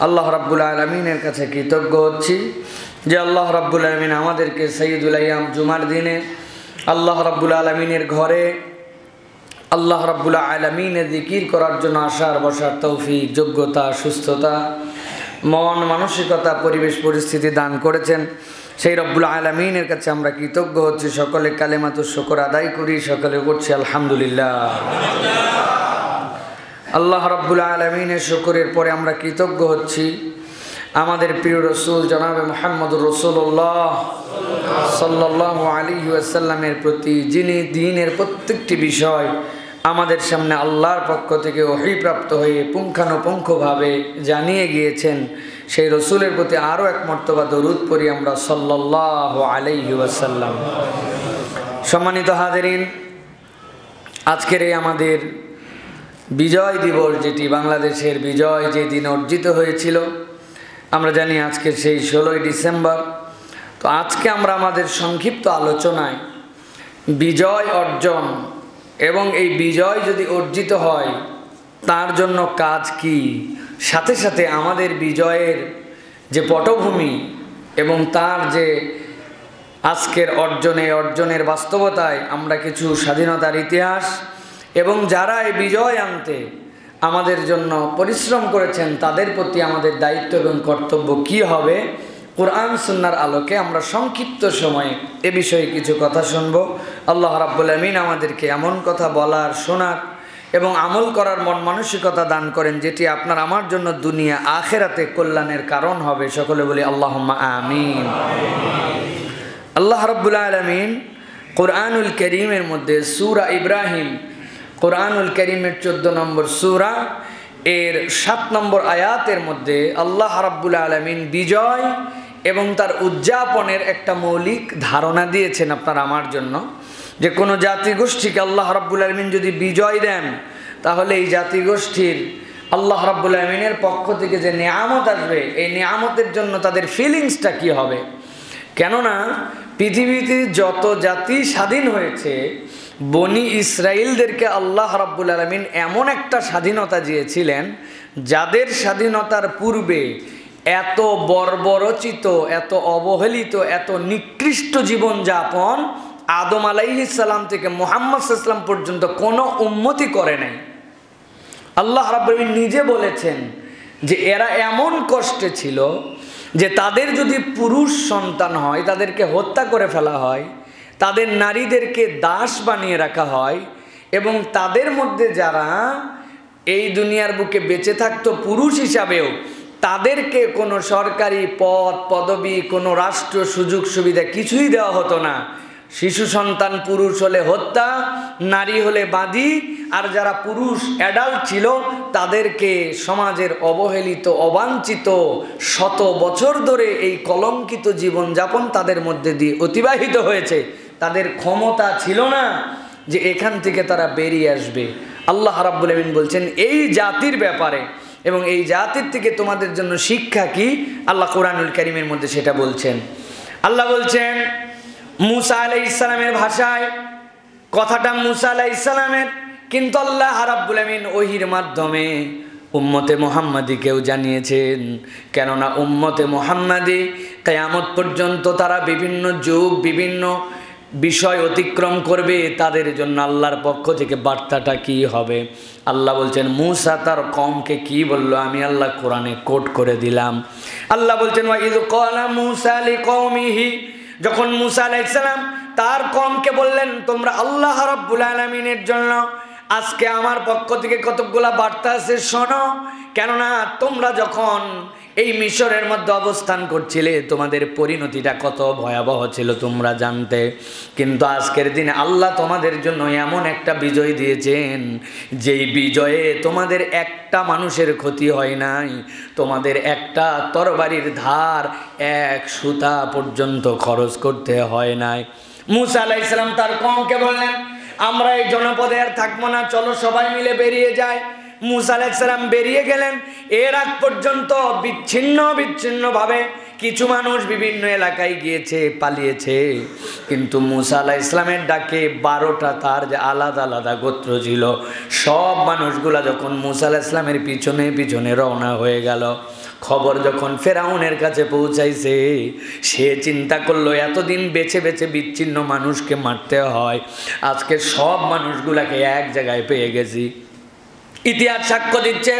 আল্লাহ রাব্বুল আলামিনের কাছে কৃতজ্ঞ হচ্ছি যে আল্লাহ রাব্বুল আলামিন আমাদেরকে সাইয়্যিদুল আইয়াম জুমার দিনে আল্লাহ রাব্বুল আলামিনের ঘরে আল্লাহ রাব্বুল আলামিনের জিকির করার জন্য আসার বসার তৌফিক, যোগ্যতা, সুস্থতা, মন মানসিকতা, পরিবেশ পরিস্থিতি দান করেছেন। সেই রব্বুল আলামিনের কাছে আমরা কৃতজ্ঞ হচ্ছি। সকলে কালেমাতুশ শুকর আদায় করি, সকলে করছি আলহামদুলিল্লাহ। আল্লাহ রাব্বুল আলামিনের শুকরের পরে আমরা কৃতজ্ঞ হচ্ছি আমাদের প্রিয় রসুল জনাবে মুহাম্মদুর রাসূলুল্লাহ সাল্লাল্লাহু আলাইহি ওয়াসাল্লামের প্রতি, যিনি দ্বীনের প্রত্যেকটি বিষয় আমাদের সামনে আল্লাহর পক্ষ থেকে ওহীপ্রাপ্ত হয়ে পুঙ্খানুপুঙ্খভাবে জানিয়ে গিয়েছেন। সেই রসুলের প্রতি আরও এক মর্তবা দরুদ পড়ি আমরা সাল্লাল্লাহু আলাইহি ওয়াসাল্লাম। সম্মানিত হাজেরিন, আজকের এই আমাদের বিজয় দিবস, যেটি বাংলাদেশের বিজয় যে দিন অর্জিত হয়েছিল, আমরা জানি আজকে সেই 16ই ডিসেম্বর। তো আজকে আমরা আমাদের সংক্ষিপ্ত আলোচনায় বিজয় অর্জন এবং এই বিজয় যদি অর্জিত হয় তার জন্য কাজ কি, সাথে সাথে আমাদের বিজয়ের যে পটভূমি এবং তার যে আজকের অর্জনের বাস্তবতায় আমরা কিছু স্বাধীনতার ইতিহাস এবং যারা এই বিজয় আনতে আমাদের জন্য পরিশ্রম করেছেন তাদের প্রতি আমাদের দায়িত্ব এবং কর্তব্য কি হবে, কোরআন সুন্নাহর আলোকে আমরা সংক্ষিপ্ত সময়ে এ বিষয়ে কিছু কথা শুনব। আল্লাহ রাব্বুল আমিন আমাদেরকে এমন কথা বলার, শোনার এবং আমল করার মন মানসিকতা দান করেন যেটি আপনার আমার জন্য দুনিয়া আখেরাতে কল্যাণের কারণ হবে। সকলে বলি আল্লাহুম্মা আমিন। আল্লাহ রাব্বুল আলামিন কোরআনুল কারীমের মধ্যে সূরা ইব্রাহিম, কোরআনুল কারীমের 14 নম্বর সূরা এর 7 নম্বর আয়াতের মধ্যে আল্লাহ রাব্বুল আলামিন বিজয় এবং তার উদযাপনের একটা মৌলিক ধারণা দিয়েছেন আপনার আমার জন্য। যে কোনো জাতিগোষ্ঠীকে আল্লাহ রাব্বুল আলামিন যদি বিজয় দেন তাহলে এই জাতিগোষ্ঠীর আল্লাহ রাব্বুল আলামিনের পক্ষ থেকে যে নিয়ামত আসবে, এই নিয়ামতের জন্য তাদের ফিলিংসটা কি হবে। কেননা পৃথিবীতে যত জাতি স্বাধীন হয়েছে, বনি ইসরাইলদেরকে আল্লাহ রাব্বুল আলামিন এমন একটা স্বাধীনতা দিয়েছিলেন যাদের স্বাধীনতার পূর্বে এত বর্বরচিত, এত অবহেলিত, এত নিকৃষ্ট জীবনযাপন আদম আলাইহিস সালাম থেকে মুহাম্মদ সাল্লাল্লাহু আলাইহি ওয়াসাল্লাম পর্যন্ত কোনো উম্মতি করে নাই। আল্লাহ রাব্বুল আলামিন নিজে বলেছেন যে এরা এমন কষ্টে ছিল যে তাদের যদি পুরুষ সন্তান হয় তাদেরকে হত্যা করে ফেলা হয়, তাদের নারীদেরকে দাস বানিয়ে রাখা হয় এবং তাদের মধ্যে যারা এই দুনিয়ার বুকে বেঁচে থাকতো পুরুষ হিসাবেও তাদেরকে কোনো সরকারি পদ পদবি, কোনো রাষ্ট্র সুযোগ সুবিধা কিছুই দেওয়া হতো না। শিশু সন্তান পুরুষ হলে হত্যা, নারী হলে বাঁধি, আর যারা পুরুষ অ্যাডাল্ট ছিল তাদেরকে সমাজের অবহেলিত, অবাঞ্ছিত, শত বছর ধরে এই কলঙ্কিত জীবনযাপন তাদের মধ্যে দিয়ে অতিবাহিত হয়েছে। তাদের ক্ষমতা ছিল না যে এখান থেকে তারা বেরিয়ে আসবে। আল্লাহ রাব্বুল আমিন বলছেন এই জাতির ব্যাপারে এবং এই জাতির থেকে তোমাদের জন্য শিক্ষা কি, আল্লাহ কোরআনুল কারীমের মধ্যে সেটা বলছেন। আল্লাহ বলছেন মূসা আলাইহিস সালামের ভাষায়, কথাটা মূসা আলাইহিস সালামের, কিন্তু আল্লাহ রাব্বুল আমিন ওহীর মাধ্যমে উম্মতে মুহাম্মাদীকেও জানিয়েছেন। কেননা উম্মতে মুহাম্মাদী কিয়ামত পর্যন্ত তারা বিভিন্ন যুগ, বিভিন্ন বিষয় অতিক্রম করবে, তাদের জন্য আল্লাহর পক্ষ থেকে বার্তাটা কি হবে। আল্লাহ বলছেন মূসা তার কওমকে কি বলল, আমি আল্লাহ কোরআনে কোট করে দিলাম। আল্লাহ বলছেন ওয়া ইয ক্বালা মূসা লিকওমিহি, যখন মূসা আলাইহিস সালাম তার কওমকে বললেন তোমরা আল্লাহ রাব্বুল আলামিনের জন্য আজকে আমার পক্ষ থেকে কতগুলা বার্তা আছে শোনো। কেননা তোমরা যখন এই মিশরের মধ্যে অবস্থান করছিলে তোমাদের পরিণতিটা কত ভয়াবহ ছিল তোমরা জানতে, কিন্তু আজকের দিনে আল্লাহ তোমাদের জন্য এমন একটা বিজয় দিয়েছেন যেই বিজয়ে তোমাদের একটা মানুষের ক্ষতি হয় নাই, তোমাদের একটা তরবারির ধার এক সুতা পর্যন্ত খরচ করতে হয় নাই। মূসা আলাইহিস সালাম তার কওমকে বললেন আমরা এই জনপদে আর থাকবো না, চলো সবাই মিলে বেরিয়ে যাই। মূসা আলাইহিস সালাম বেরিয়ে গেলেন। এর আগ পর্যন্ত বিচ্ছিন্নভাবে কিছু মানুষ বিভিন্ন এলাকায় গিয়েছে, পালিয়েছে, কিন্তু মুসা আলাইহিস সালামের ডাকে 12টা তার যে আলাদা আলাদা গোত্র ছিল, সব মানুষগুলা যখন মুসা আলাইহিস সালামের পিছনে পিছনে রওনা হয়ে গেল, খবর যখন ফেরাউনের কাছে পৌঁছাইছে, সে চিন্তা করলো এতদিন বেছে বেছে বিচ্ছিন্ন মানুষকে মারতে হয়, আজকে সব মানুষগুলাকে এক জায়গায় পেয়ে গেছি। ইতিহাস সাক্ষ্য দিচ্ছে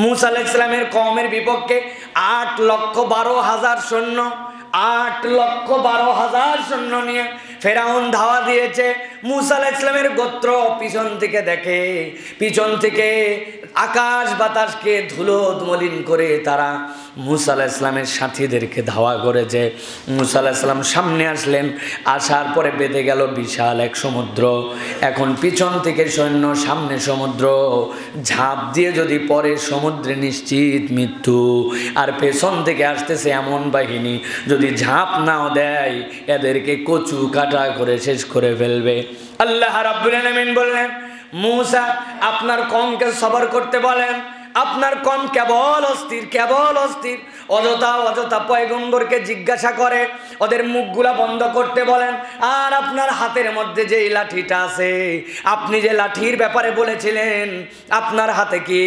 মুসা আলাইহিস সালামের কওমের বিপক্ষে 8,12,000 সৈন্য, 8,12,000 সৈন্য নিয়ে ফেরাউন ধাওয়া দিয়েছে। মুসা আলাইহিস সালামের গোত্র পিছন থেকে দেখে, পিছন থেকে আকাশ বাতাসকে ধুলো মলিন করে তারা মুসা আলাইহিস সালামের সাথীদেরকে ধাওয়া করেছে। মুসা আলাইহিস সালাম সামনে আসলেন, আসার পরে বেঁধে গেল বিশাল এক সমুদ্র। এখন পিছন থেকে সৈন্য, সামনে সমুদ্র, ঝাঁপ দিয়ে যদি পরে সমুদ্রে নিশ্চিত মৃত্যু। আর পেছন থেকে আসতেছে এমন বাহিনী, যদি ঝাঁপ নাও দেয় এদেরকে কচু কাটা করে শেষ করে ফেলবে। আল্লাহ রাব্বুল আলামিন বললেন, মুসা আপনার কওমকে সবর করতে বলেন, আপনার কওম কেবল অস্থির, কেবল অস্থির, অযথা অযথা পয়গম্বরকে জিজ্ঞাসা করে, ওদের মুখগুলা বন্ধ করতে বলেন। আর আপনার হাতের মধ্যে যে লাঠিটা আছে, আপনি যে লাঠির ব্যাপারে বলেছিলেন আপনার হাতে কি?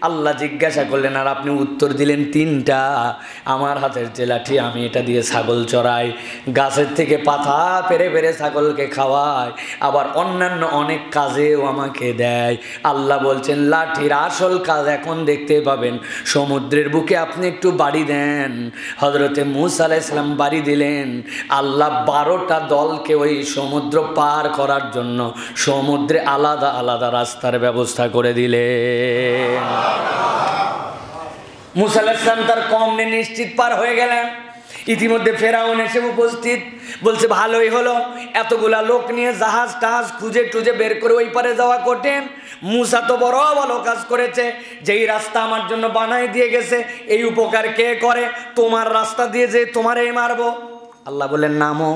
আল্লাহ জিজ্ঞাসা করলেন আর আপনি উত্তর দিলেন 3টা। আমার হাতের যে লাঠি, আমি এটা দিয়ে ছাগল চড়াই, গাছের থেকে পাতা পেরে পেরে ছাগলকে খাওয়াই, আবার অন্যান্য অনেক কাজেও আমাকে দেয়। আল্লাহ বলছেন লাঠির আসল কাজ এখন দেখতে পাবেন। সমুদ্রের বুকে আপনি একটু বাড়ি দেন। হযরতে মুসা আলাইহিস সালাম বাড়ি দিলেন। আল্লাহ 12টা দলকে ওই সমুদ্র পার করার জন্য সমুদ্রে আলাদা আলাদা রাস্তার ব্যবস্থা করে দিলেন। মুসা আলাইহিস সালাম তার কওম নিয়ে নিশ্চিত পার হয়ে গেলেন। ইতিমধ্যে ফেরাউন এসে উপস্থিত, বলছে ভালোই হলো, এতগুলা লোক নিয়ে জাহাজ টাহাজ খুঁজে টুজে বের করে ওই পারে যাওয়া কঠিন। মুসা তো বড় ভালো কাজ করেছে, যেই রাস্তা আমার জন্য বানাই দিয়ে গেছে, এই উপকার কে করে? তোমার রাস্তা দিয়ে যে তোমারই মারবো। আল্লাহ বললেন নামো,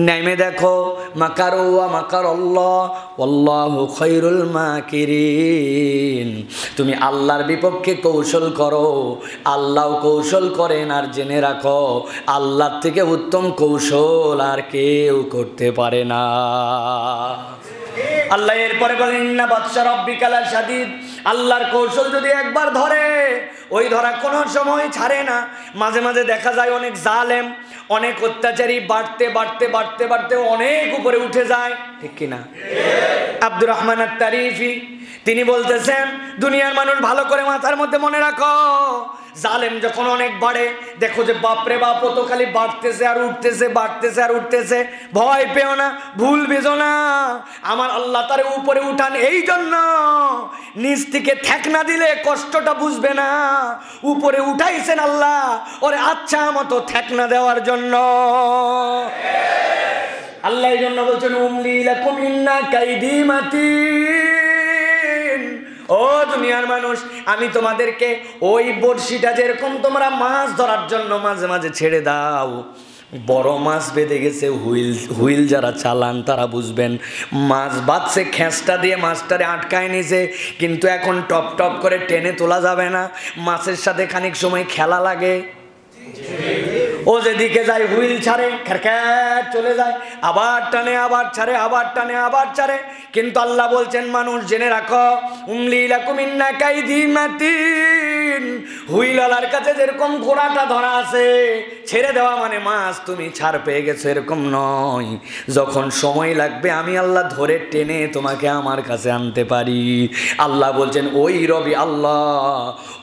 নেমে দেখো, মাকারু ওয়া মাকারাল্লাহ ওয়াল্লাহু খায়রুল মাকিরিন। তুমি আল্লাহর বিপক্ষে কৌশল করো, আল্লাহ কৌশল করেন, আর জেনে রাখো আল্লাহর থেকে উত্তম কৌশল আর কেউ করতে পারে না। আল্লাহ এরপরে বলেন ইন্না বাতশা রাব্বিকা লাশাদীদ। আল্লাহর কৌশল যদি একবার ধরে, ওই ধরা কোনো সময় ছাড়ে না। মাঝে মাঝে দেখা যায় অনেক জালেম, অনেক অত্যাচারী বাড়তে বাড়তে বাড়তে বাড়তে অনেক উপরে উঠে যায়, ঠিক কিনা? আব্দুর রহমান আত-তারিফি তিনি বলতেছেন, দুনিয়ার মানুষ ভালো করে মাথার মধ্যে মনে রাখো, জালেম যখন অনেক বাড়ে, দেখো যে বাপরে বাপ ও তো খালি বাড়তেছে আর উঠতেছে, বাড়তেছে আর উঠতেছে। ভয় পেও না, ভুল বেজো না, আমার আল্লাহ তার উপরে উঠান এই জন্য, নিচ থেকে ঠেকনা দিলে কষ্টটা বুঝবে না। উপরে উঠাইছেন আল্লাহ ওরে আচ্ছা মতো ঠেকনা দেওয়ার জন্য। আল্লাহ এই জন্য বলছেন উমলি লাকুম ইন্না কাইদি মাতিন। ও দুনিয়ার মানুষ, আমি তোমাদেরকে ওই বড়শিটা যেরকম তোমরা মাছ ধরার জন্য মাঝে মাঝে ছেড়ে দাও, বড় মাছ বেঁধে গেছে, হুইল যারা চালান তারা বুঝবেন, মাছ বাঁধছে খেঁচটা দিয়ে মাছটারে আটকায় নিছে, কিন্তু এখন টপ টপ করে টেনে তোলা যাবে না, মাছের সাথে খানিক সময় খেলা লাগে। ও যেদিকে যায় হুইল ছাড়ে, খ্যারখ্যার চলে যায়, আবার টানে আবার ছাড়ে, আবার টানে আবার ছাড়ে। কিন্তু আল্লাহ বলছেন মানুষ জেনে রাখো, উমলি লাকুম ইন্না কাইদি মাতিন। হুইলওয়ালার কাছে যেরকম ঘোড়াটা ধরা আছে, ছেড়ে দেওয়া মানে মাছ তুমি ছাড় পেয়ে গেছো এরকম নয়। যখন সময় লাগবে আমি আল্লাহ ধরে টেনে তোমাকে আমার কাছে আনতে পারি। আল্লাহ বলছেন ওই রবি, আল্লাহ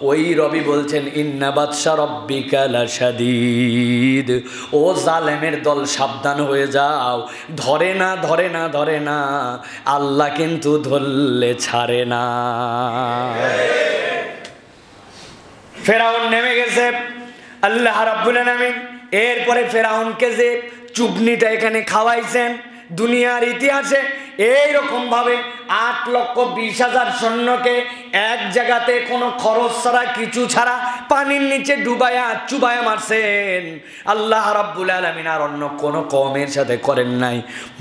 ওই রবি বলছেন ইন্না বাতশা রাব্বিকা লাশাদীদ। ও জালেমের দল সাবধান হয়ে যাও, ধরে না ধরে না ধরে না, আল্লাহ কিন্তু ধরলে ছাড়ে না। ফেরাউন নেমে গেছে, আল্লাহ রাব্বুল আলামিন এরপরে ফেরাউনকে যে চুবনিটা এখানে খাওয়াইছেন, দুনিয়ার ইতিহাসে এইরকম ভাবে 8,20,000 সৈন্যকে এক জায়গাতে কোনো খরচ ছাড়া কিছু ছাড়া পানির নিচে ডুবায়া চুবায়া মারছেন। আল্লাহ রাব্বুল আলামিন আর অন্য কোন কওমের সাথে করেন নাই।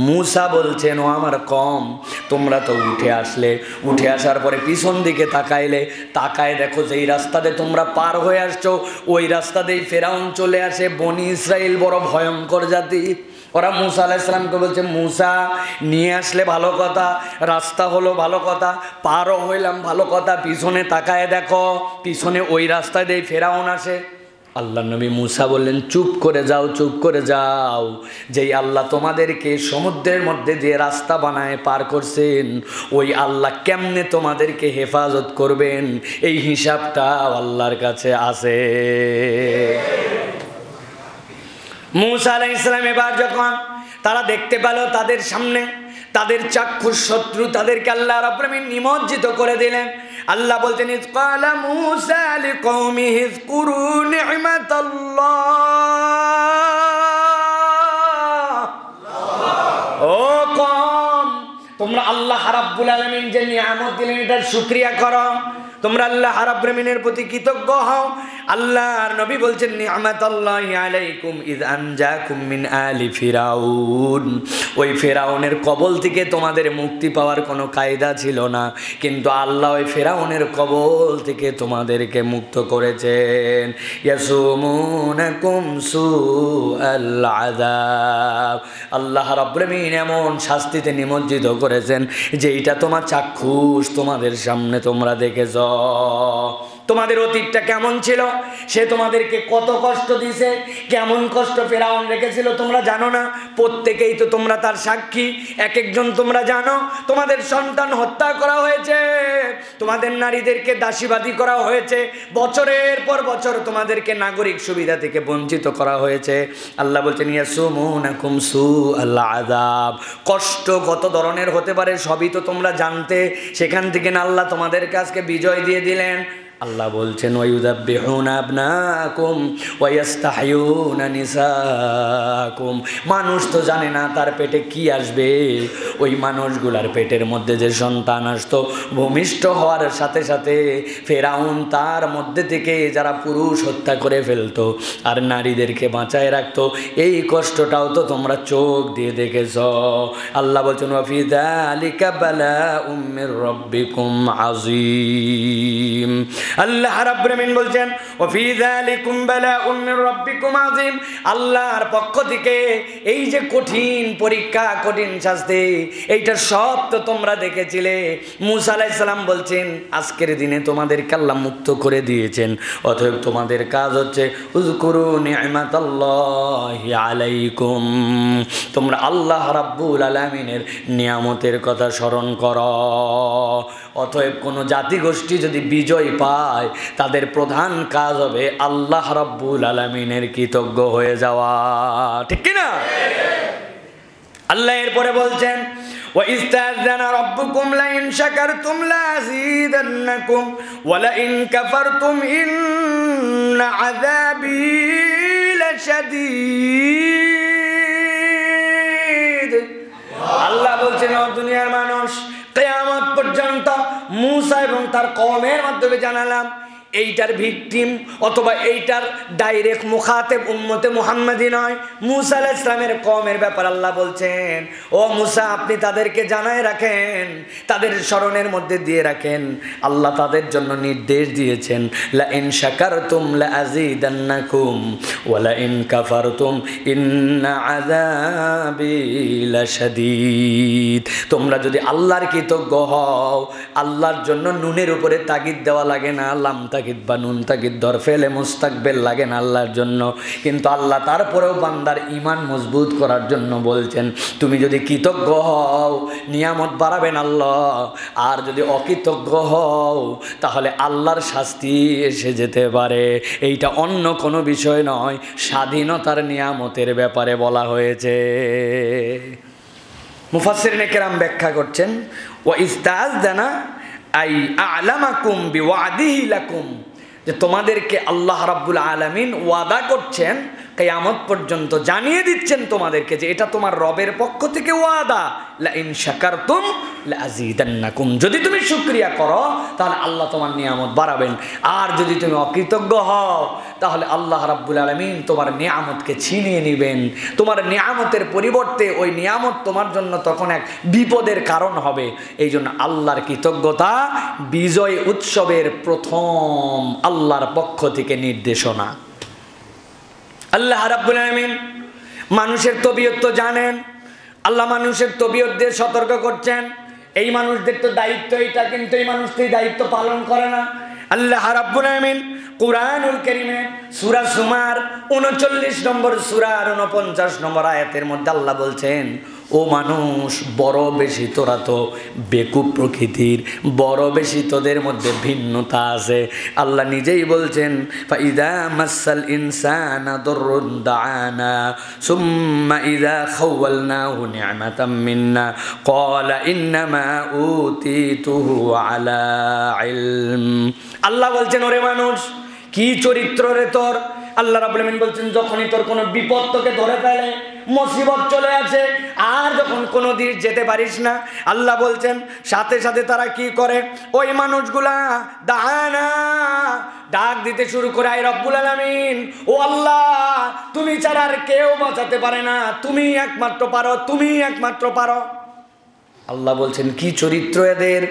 মূসা বলছেন, ও আমার কওম, তোমরা তো উঠে আসলে, উঠে আসার পরে পিছন দিকে তাকাইলে, তাকায় দেখো যেই রাস্তাতে তোমরা পার হয়ে আসছো ওই রাস্তাতেই ফেরাউন চলে আসে। বনি ইসরাইল বড় ভয়ঙ্কর জাতি। ওরা মূসা আলাইহিস সালামকে বলছে, মূসা নিয়ে আসলে ভালো কথা, রাস্তা হলো ভালো কথা, পারও হইলাম ভালো কথা, পিছনে তাকায় দেখো পিছনে ওই রাস্তা দিয়ে ফেরাউন আসে। আল্লাহ নবী মূসা বললেন, চুপ করে যাও, চুপ করে যাও। যেই আল্লাহ তোমাদেরকে সমুদ্রের মধ্যে দিয়ে রাস্তা বানায় পার করছেন, ওই আল্লাহ কেমনে তোমাদেরকে হেফাজত করবেন এই হিসাবটা আল্লাহর কাছে আছে। মূসা আলাইহিস সালাম এবার যখন তারা দেখতে পেল তাদের সামনে তাদের চাক্ষুষ শত্রু, তাদেরকে আল্লাহ রাব্বুল আলামিন নিমজ্জিত করে দিলেন। আল্লাহ বলছেন, ইয ক্বালা মূসা লিকওমিহি ইযকুরু নি'মাতাল্লাহ। ও কওম, তোমরা আল্লাহ রাব্বুল আলামিন যে নিয়ামত দিলেন এটার শুকরিয়া করো, তোমরা আল্লাহ রাব্বুল আলামিনের প্রতি কৃতজ্ঞ হও। আল্লাহর নবী বলছেন, নি'মাতাল্লাহি আলাইকুম ইয আনজাকুম মিন আলি ফিরাউন। ওই ফেরাউনের কবল থেকে তোমাদের মুক্তি পাওয়ার কোনো কায়দা ছিল না, কিন্তু আল্লাহ ওই ফেরাউনের কবল থেকে তোমাদেরকে মুক্ত করেছেন। ইয়াসুমুনাকুম সুআল আযাব। আল্লাহ রাব্বুল আলামিন এমন শাস্তিতে নিমজ্জিত করেছেন যেইটা তোমার চাক্ষুষ তোমাদের সামনে তোমরা দেখেছ। তোমাদের অতীতটা কেমন ছিল, সে তোমাদেরকে কত কষ্ট দিয়েছে, কেমন কষ্ট ফেরাউন রেখেছিল তোমরা জানো না? প্রত্যেকেই তো তোমরা তার সাক্ষী। এক একজন তোমরা জানো, তোমাদের সন্তান হত্যা করা হয়েছে, তোমাদের নারীদেরকে দাসীবাদী করা হয়েছে, বছরের পর বছর তোমাদেরকে নাগরিক সুবিধা থেকে বঞ্চিত করা হয়েছে। আল্লাহ বলছেন, ইয়াসুমুনাকুম সুআল আযাব। কষ্ট কত ধরনের হতে পারে সবই তো তোমরা জানতে, সেখান থেকে না আল্লাহ তোমাদেরকে আজকে বিজয় দিয়ে দিলেন। আল্লাহ বলছেন, ওয়ায়ুযাব্বিহুনা আবনাকুম ওয়ায়াস্তাহয়ুনা নিসাকুম। মানুষ তো জানে না তার পেটে কি আসবে। ওই মানুষগুলার পেটের মধ্যে যে সন্তান আসতো, ভূমিষ্ঠ হওয়ার সাথে সাথে ফেরাউন তার মধ্যে থেকে যারা পুরুষ হত্যা করে ফেলতো আর নারীদেরকে বাঁচায় রাখতো, এই কষ্টটাও তো তোমরা চোখ দিয়ে দেখেছ। আল্লাহ বলছেন, ওয়া ফি যালিকা বালাউম মির রাব্বিকুম আযীম। আল্লাহ রাব্বুল আলামিন বলছেন, ওয়া ফি যালিকুম বালাউম মির রাব্বিকুম আযীম। আল্লাহর পক্ষ থেকে এই যে কঠিন পরীক্ষা, কঠিন শাস্তি, এইটা সব তো তোমরা দেখেছিলে। মূসা আলাইহিস সালাম বলছেন, আজকের দিনে তোমাদেরকে আল্লাহ মুক্ত করে দিয়েছেন, অতএব তোমাদের কাজ হচ্ছে উযকুরু নি'মাতাল্লাহি আলাইকুম। তোমরা আল্লাহ রাব্বুল আলামিনের নিয়ামতের কথা স্মরণ করো। অতএব কোনো জাতিগোষ্ঠী যদি বিজয় পায়, তাদের প্রধান কাজ হবে আল্লাহ রাব্বুল আলামিনের কৃতজ্ঞ হয়ে যাওয়া, ঠিক কি না? আল্লাহ এরপরে বলছেন, ওয়া ইস্তাযানা রাব্বুকুম লাইন শাকারতুম লাযীদান্নাকুম ওয়া লাইন কাফারতুম ইন্না আযাবী লাশাদীদ। আল্লাহ বলছেন, ও দুনিয়ার মানুষ, কিয়ামত পর্যন্ত মূসা এবং তার কওমের মাধ্যমে জানালাম, এইটার ভিকটিম অথবা এইটার ডাইরেক্ট মুখাতেব উম্মতে মুহাম্মাদি নয়, মূসা আলাইহিস সালামের কওমের ব্যাপার আল্লাহ বলছেন, ও মূসা আপনি তাদেরকে জানায় রাখেন, তাদের স্মরণের মধ্যে দিয়ে রাখেন, আল্লাহ তাদের জন্য নির্দেশ দিয়েছেন, লা ইন শাকারতুম লা আযীদান্নাকুম ওয়া লা ইন কাফারতুম ইন্না আযাবী লাশাদীদ। তোমরা যদি আল্লাহর কৃতজ্ঞ হও, আল্লাহর জন্য নুনের উপরে তাগিদ দেওয়া লাগে না, লাম তাগিদ বা নুন তাগিদ দর ফেলে মুস্তাকবেল লাগে না আল্লাহর জন্য, কিন্তু আল্লাহ তারপরেও বান্দার ঈমান মজবুত করার জন্য বলছেন, তুমি যদি কৃতজ্ঞ হও নিয়ামত বাড়াবেন আল্লাহ, আর যদি অকৃতজ্ঞ হও তাহলে আল্লাহর শাস্তি এসে যেতে পারে। এইটা অন্য কোনো বিষয় নয়, স্বাধীনতার নিয়ামতের ব্যাপারে বলা হয়েছে। মুফাসসিরিনে কেরাম ব্যাখ্যা করছেন, ওয়া ইস্তাযনা আই আ'লামাকুম বিওয়াদিহি লাকুম, যে তোমাদেরকে আল্লাহ রাব্বুল আলামিন ওয়াদা করছেন কিয়ামত পর্যন্ত জানিয়ে দিচ্ছেন তোমাদেরকে যে এটা তোমার রবের পক্ষ থেকে ওয়াদা, লা ইন শাকারতুম লা আযীদান্নাকুম, যদি তুমি শুকরিয়া করো তাহলে আল্লাহ তোমার নিয়ামত বাড়াবেন, আর যদি তুমি অকৃতজ্ঞ হও তাহলে আল্লাহ রাব্বুল আলামিন তোমার নিয়ামতকে ছিনিয়ে নেবেন। তোমার নিয়ামতের পরিবর্তে ওই নিয়ামত তোমার জন্য তখন এক বিপদের কারণ হবে। এই জন্য আল্লাহর কৃতজ্ঞতা বিজয় উৎসবের প্রথম আল্লাহর পক্ষ থেকে নির্দেশনা। আল্লাহ রাব্বুল আলামিন মানুষের তবিয়ত তো জানেন, আল্লাহ মানুষের তবিয়ত দিয়ে সতর্ক করছেন। এই মানুষদের তো দায়িত্ব এটা, কিন্তু এই মানুষটি দায়িত্ব পালন করে না। আল্লাহ রাব্বুল আলামিন কুরআনুল কারীমে সূরা জুমার 39 নম্বর সূরার 49 নম্বর আয়াতের মধ্যে আল্লাহ বলছেন, ও মানুষ, বড় বেশি তোরা তো বেকুব প্রকৃতির, বড় বেশি তোদের মধ্যে ভিন্নতা আছে। আল্লাহ নিজেই বলছেন, ফাইদা মাসাল ইনসানা দুররুন দাআনা সুম্মা ইযা খাওয়ালনাহু নি'মাতাম মিন্না ক্বালা ইন্নামা উতিতুহু আলা ইলম। আল্লাহ বলছেন, ওরে মানুষ, কি চরিত্র রে তোর। আল্লাহ রাব্বুল আলামিন বলছেন, যখনই তোর কোনো বিপদ তোকে ধরে ফেলে, মুসিবত চলে আসে, আর যখন কোনো দিন যেতে পারিস না, আল্লাহ বলছেন সাথে সাথে তারা কি করে, ওই মানুষগুলা দানা ডাক দিতে শুরু করে, আয় রব্বুল আলামিন, ও আল্লাহ, তুমি ছাড়া আর কেউ বাঁচাতে পারে না, তুমি একমাত্র পারো, তুমি একমাত্র পারো। আল্লাহ বলছেন, কি চরিত্র এদের,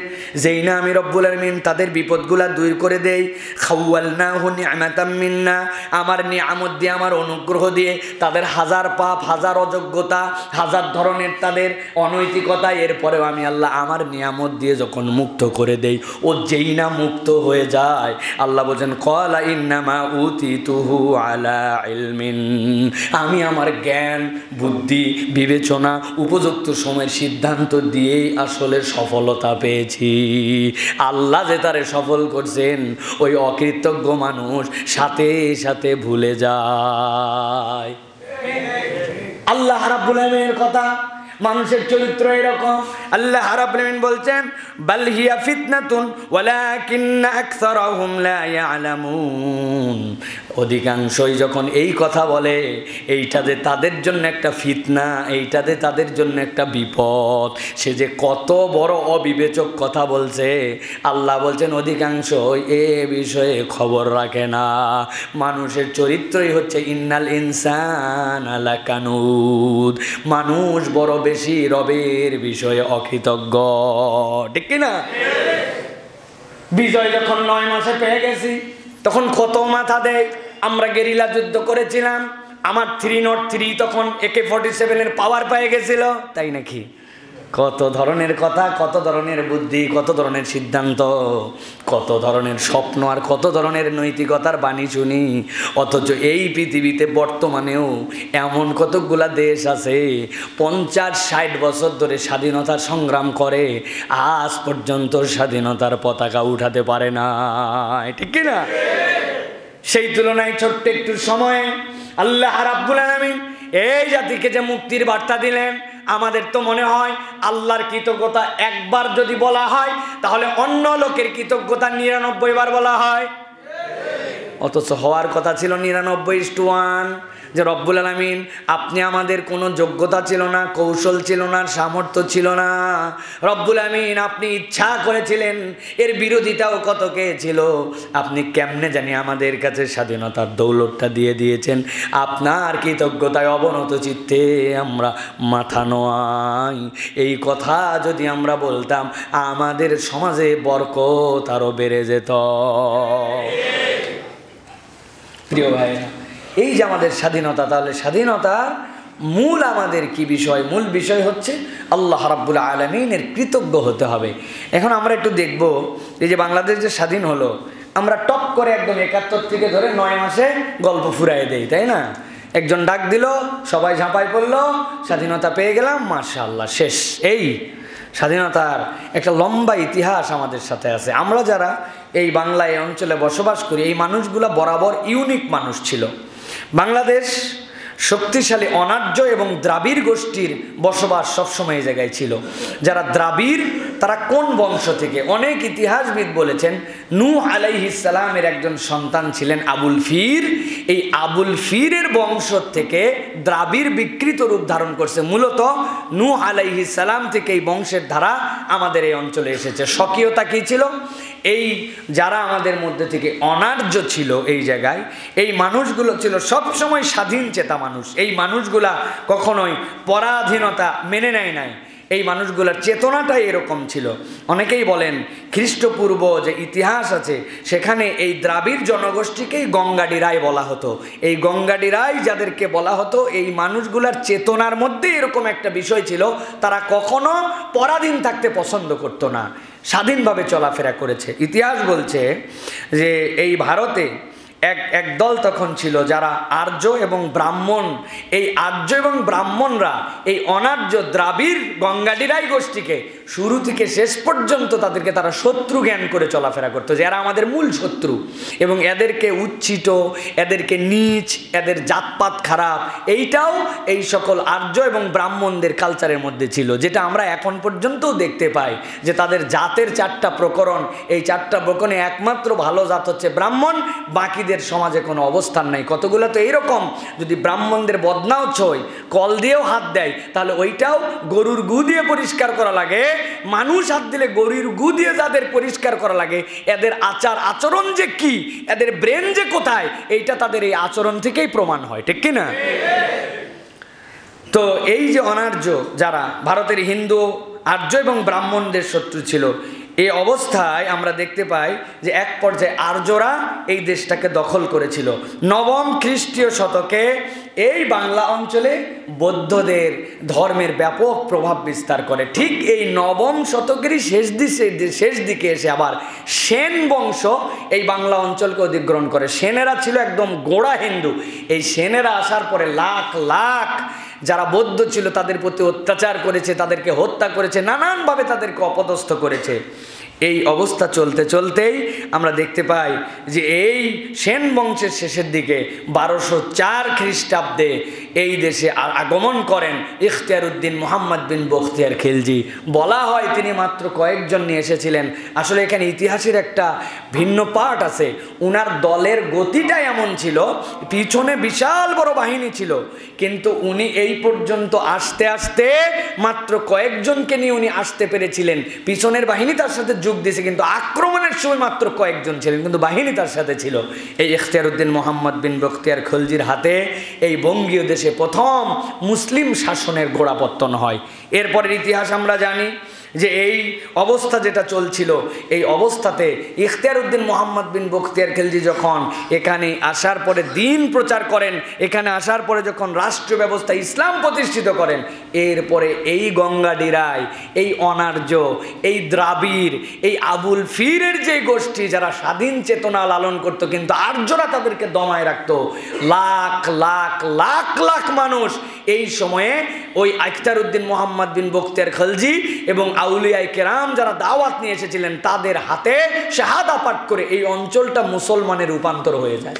যেই না আমি রব্বুল আলামিন তাদের বিপদগুলা দূর করে দেই। খাওয়ালনাহু নি'মাতাম মিন্না, আমার নিয়ামত দিয়ে, আমার অনুগ্রহ দিয়ে তাদের হাজার পাপ, হাজার অযোগ্যতা, হাজার ধরনের তাদের অনৈতিকতা, এরপরেও আমি আল্লাহ আমার নিয়ামত দিয়ে যখন মুক্ত করে দেই, ও যেই না মুক্ত হয়ে যায়, আল্লাহ বলছেন ক্বালা ইন্নামা উতিতুহু আলা ইলমিন, আমি আমার জ্ঞান, বুদ্ধি, বিবেচনা, উপযুক্ত সময়ের সিদ্ধান্ত দিয়েই আসলে সফলতা পেয়েছি। আল্লাহ যে তারে সফল করছেন, ওই অকৃতজ্ঞ মানুষ সাথে সাথে ভুলে যায়। আল্লাহ রাব্বুল আলামিনের কথা, মানুষের চরিত্র এরকম। আল্লাহ রাব্বুল আলামিন বলছেন, বাল হিয়া ফিতনাতুন ওয়ালাকিন্না আকসারাহুম লা ইয়ালামুন, অধিকাংশই যখন এই কথা বলে, এইটা যে তাদের জন্য একটা ফিতনা, এইটা যে তাদের জন্য একটা বিপদ, সে যে কত বড় অবিবেচক কথা বলছে। আল্লাহ বলছেন অধিকাংশই এ বিষয়ে খবর রাখে না। মানুষের চরিত্রই হচ্ছে ইন্নাল ইনসানা লাকানুদ, মানুষ বড় বেশি রবের বিষয়ে অকৃতজ্ঞ, ঠিক কিনা? বিজয় যখন 9 মাসে পেয়ে গেছি, তখন কত মাথা দেয়। আমরা গেরিলা যুদ্ধ করেছিলাম, আমার 303 তখন AK-47 পাওয়ার পেয়ে গেছিল, তাই নাকি? কত ধরনের কথা, কত ধরনের বুদ্ধি, কত ধরনের সিদ্ধান্ত, কত ধরনের স্বপ্ন, আর কত ধরনের নৈতিকতার বাণী শুনি। অথচ এই পৃথিবীতে বর্তমানেও এমন কতগুলা দেশ আছে 50-60 বছর ধরে স্বাধীনতার সংগ্রাম করে, আজ পর্যন্ত স্বাধীনতার পতাকা উঠাতে পারে না, ঠিক কিনা? সেই তুলনায় ছোট্ট একটু সময়ে আল্লাহ রাব্বুল আলামিন এই জাতিকে যে মুক্তির বার্তা দিলেন, আমাদের তো মনে হয় আল্লাহর কৃতজ্ঞতা একবার যদি বলা হয়, তাহলে অন্য লোকের কৃতজ্ঞতা 99 বার বলা হয়। অথচ হওয়ার কথা ছিল 99:1, যে রব্বুল আলামিন, আপনি আমাদের কোনো যোগ্যতা ছিল না, কৌশল ছিল না, সামর্থ্য ছিল না, রব্বুল আলামিন আপনি ইচ্ছা করেছিলেন, এর বিরোধিতাও কত কে ছিল, আপনি কেমনে জানি আমাদের কাছে স্বাধীনতার দৌলতটা দিয়ে দিয়েছেন। আপনার কৃতজ্ঞতায় অবনত চিত্তে আমরা মাথা নোয়াই। এই কথা যদি আমরা বলতাম, আমাদের সমাজে বরকত আরো বেড়ে যেত। প্রিয় ভাইরা, এই যে আমাদের স্বাধীনতা, তাহলে স্বাধীনতার মূল আমাদের কি বিষয়? মূল বিষয় হচ্ছে আল্লাহ রাব্বুল আলামিনের কৃতজ্ঞ হতে হবে। এখন আমরা একটু দেখব, এই যে বাংলাদেশ যে স্বাধীন হলো, আমরা টপ করে একদম 71 থেকে ধরে 9 মাসে গল্প ফুরাই দেই, তাই না? একজন ডাক দিল, সবাই ঝাঁপাই পড়লো, স্বাধীনতা পেয়ে গেলাম, মাশাআল্লাহ, শেষ। এই স্বাধীনতার একটা লম্বা ইতিহাস আমাদের সাথে আছে। আমরা যারা এই বাংলায় অঞ্চলে বসবাস করি, এই মানুষগুলো বরাবর ইউনিক মানুষ ছিল। বাংলাদেশ শক্তিশালী অনার্য এবং দ্রাবিড় গোষ্ঠীর বসবাস সবসময় এই জায়গায় ছিল। যারা দ্রাবিড় তারা কোন বংশ থেকে? অনেক ইতিহাসবিদ বলেছেন নূহ আলাইহিস সালামের একজন সন্তান ছিলেন আবুল ফির। এই আবুল ফিরের বংশ থেকে দ্রাবিড় বিকৃত রূপ ধারণ করছে। মূলত নূহ আলাইহিস সালাম থেকে এই বংশের ধারা আমাদের এই অঞ্চলে এসেছে। স্বকীয়তা কী ছিল? এই যারা আমাদের মধ্যে থেকে অনার্য ছিল এই জায়গায়, এই মানুষগুলো ছিল সবসময় স্বাধীন চেতা মানুষ। এই মানুষগুলা কখনোই পরাধীনতা মেনে নেয় নাই। এই মানুষগুলোর চেতনাটাই এরকম ছিল। অনেকেই বলেন খ্রিস্টপূর্ব যে ইতিহাস আছে সেখানে এই দ্রাবিড় জনগোষ্ঠীকেই গঙ্গাডিরাই বলা হতো। এই গঙ্গাডিরাই যাদেরকে বলা হতো, এই মানুষগুলার চেতনার মধ্যে এরকম একটা বিষয় ছিল, তারা কখনো পরাধীন থাকতে পছন্দ করতো না, স্বাধীনভাবে চলাফেরা করেছে। ইতিহাস বলছে যে এই ভারতে এক দল তখন ছিল যারা আর্য এবং ব্রাহ্মণ। এই আর্য এবং ব্রাহ্মণরা এই অনার্য দ্রাবিড় গঙ্গাডিরাই গোষ্ঠীকে শুরু থেকে শেষ পর্যন্ত তাদেরকে তারা শত্রু জ্ঞান করে চলাফেরা করতো, যে এরা আমাদের মূল শত্রু, এবং এদেরকে উচ্ছিষ্ট, এদেরকে নীচ, এদের জাতপাত খারাপ, এইটাও এই সকল আর্য এবং ব্রাহ্মণদের কালচারের মধ্যে ছিল, যেটা আমরা এখন পর্যন্তও দেখতে পাই যে তাদের জাতের 4টা প্রকরণ, এই 4টা প্রকরণে একমাত্র ভালো জাত হচ্ছে ব্রাহ্মণ, বাকিদের সমাজে কোনো অবস্থান নাই। কতগুলো তো এইরকম, যদি ব্রাহ্মণদের বদনাও ছয়, কল দিয়েও হাত দেয়, তাহলে ওইটাও গরুর গু দিয়ে পরিষ্কার করা লাগে। মানুষ হাত দিলে গরুর গু দিয়ে যাদের পরিষ্কার করা লাগে, এদের আচার আচরণ যে কি, এদের ব্রেন যে কোথায়, এইটা তাদের এই আচরণ থেকেই প্রমাণ হয়, ঠিক কিনা? তো এই যে অনার্য যারা ভারতের হিন্দু, আর্য এবং ব্রাহ্মণদের শত্রু ছিল, এই অবস্থায় আমরা দেখতে পাই যে এক পর্যায়ে আর্যরা এই দেশটাকে দখল করেছিল। 9ম খ্রিস্টীয় শতকে এই বাংলা অঞ্চলে বৌদ্ধদের ধর্মের ব্যাপক প্রভাব বিস্তার করে। ঠিক এই 9ম শতকেরই শেষ দিকে এসে আবার সেন বংশ এই বাংলা অঞ্চলকে অধিগ্রহণ করে। সেনেরা ছিল একদম গোড়া হিন্দু। এই সেনেরা আসার পরে লাখ লাখ যারা বৌদ্ধ ছিল তাদের প্রতি অত্যাচার করেছে, তাদেরকে হত্যা করেছে, নানানভাবে তাদেরকে অপদস্থ করেছে। এই অবস্থা চলতে চলতেই আমরা দেখতে পাই যে এই সেন বংশের শেষের দিকে 1204 খ্রিস্টাব্দে এই দেশে আগমন করেন ইখতিয়ারউদ্দিন মুহাম্মদ বিন বখতিয়ার খিলজি। বলা হয় তিনি মাত্র কয়েকজন নিয়ে এসেছিলেন। আসলে এখানে ইতিহাসের একটা ভিন্ন পার্ট আছে। উনার দলের গতিটা এমন ছিল, পিছনে বিশাল বড় বাহিনী ছিল, কিন্তু উনি এই পর্যন্ত আসতে আসতে মাত্র কয়েকজনকে নিয়ে উনি আসতে পেরেছিলেন। পিছনের বাহিনী তার সাথে যোগ দিয়েছে, কিন্তু আক্রমণের সময় মাত্র কয়েকজন ছিলেন, কিন্তু বাহিনী তার সাথে ছিল। এই ইখতিয়ারউদ্দিন মুহাম্মদ বিন বখতিয়ার খিলজির হাতে এই বঙ্গীয় দেশে প্রথম মুসলিম শাসনের গোড়াপত্তন হয়। এরপরের ইতিহাস আমরা জানি যে এই অবস্থা যেটা চলছিল, এই অবস্থাতে ইখতিয়ারউদ্দিন মুহাম্মদ বিন বখতিয়ার খিলজি যখন এখানে আসার পরে দিন প্রচার করেন, এখানে আসার পরে যখন রাষ্ট্র ব্যবস্থা ইসলাম প্রতিষ্ঠিত করেন, এরপরে এই গঙ্গাডিরাই, এই অনার্য, এই দ্রাবিড়, এই আবুল ফিরের যে গোষ্ঠী যারা স্বাধীন চেতনা লালন করত, কিন্তু আর্যরা তাদেরকে দমায় রাখত, লাখ লাখ লাখ লাখ মানুষ এই সময়ে ওই ইখতিয়ারউদ্দিন মুহাম্মদ বিন বখতিয়ার খিলজি এবং আউলিয়ায়ে কেরাম যারা দাওয়াত নিয়ে এসেছিলেন তাদের হাতে শাহাদা পাঠ করে এই অঞ্চলটা মুসলমানের রূপান্তর হয়ে যায়।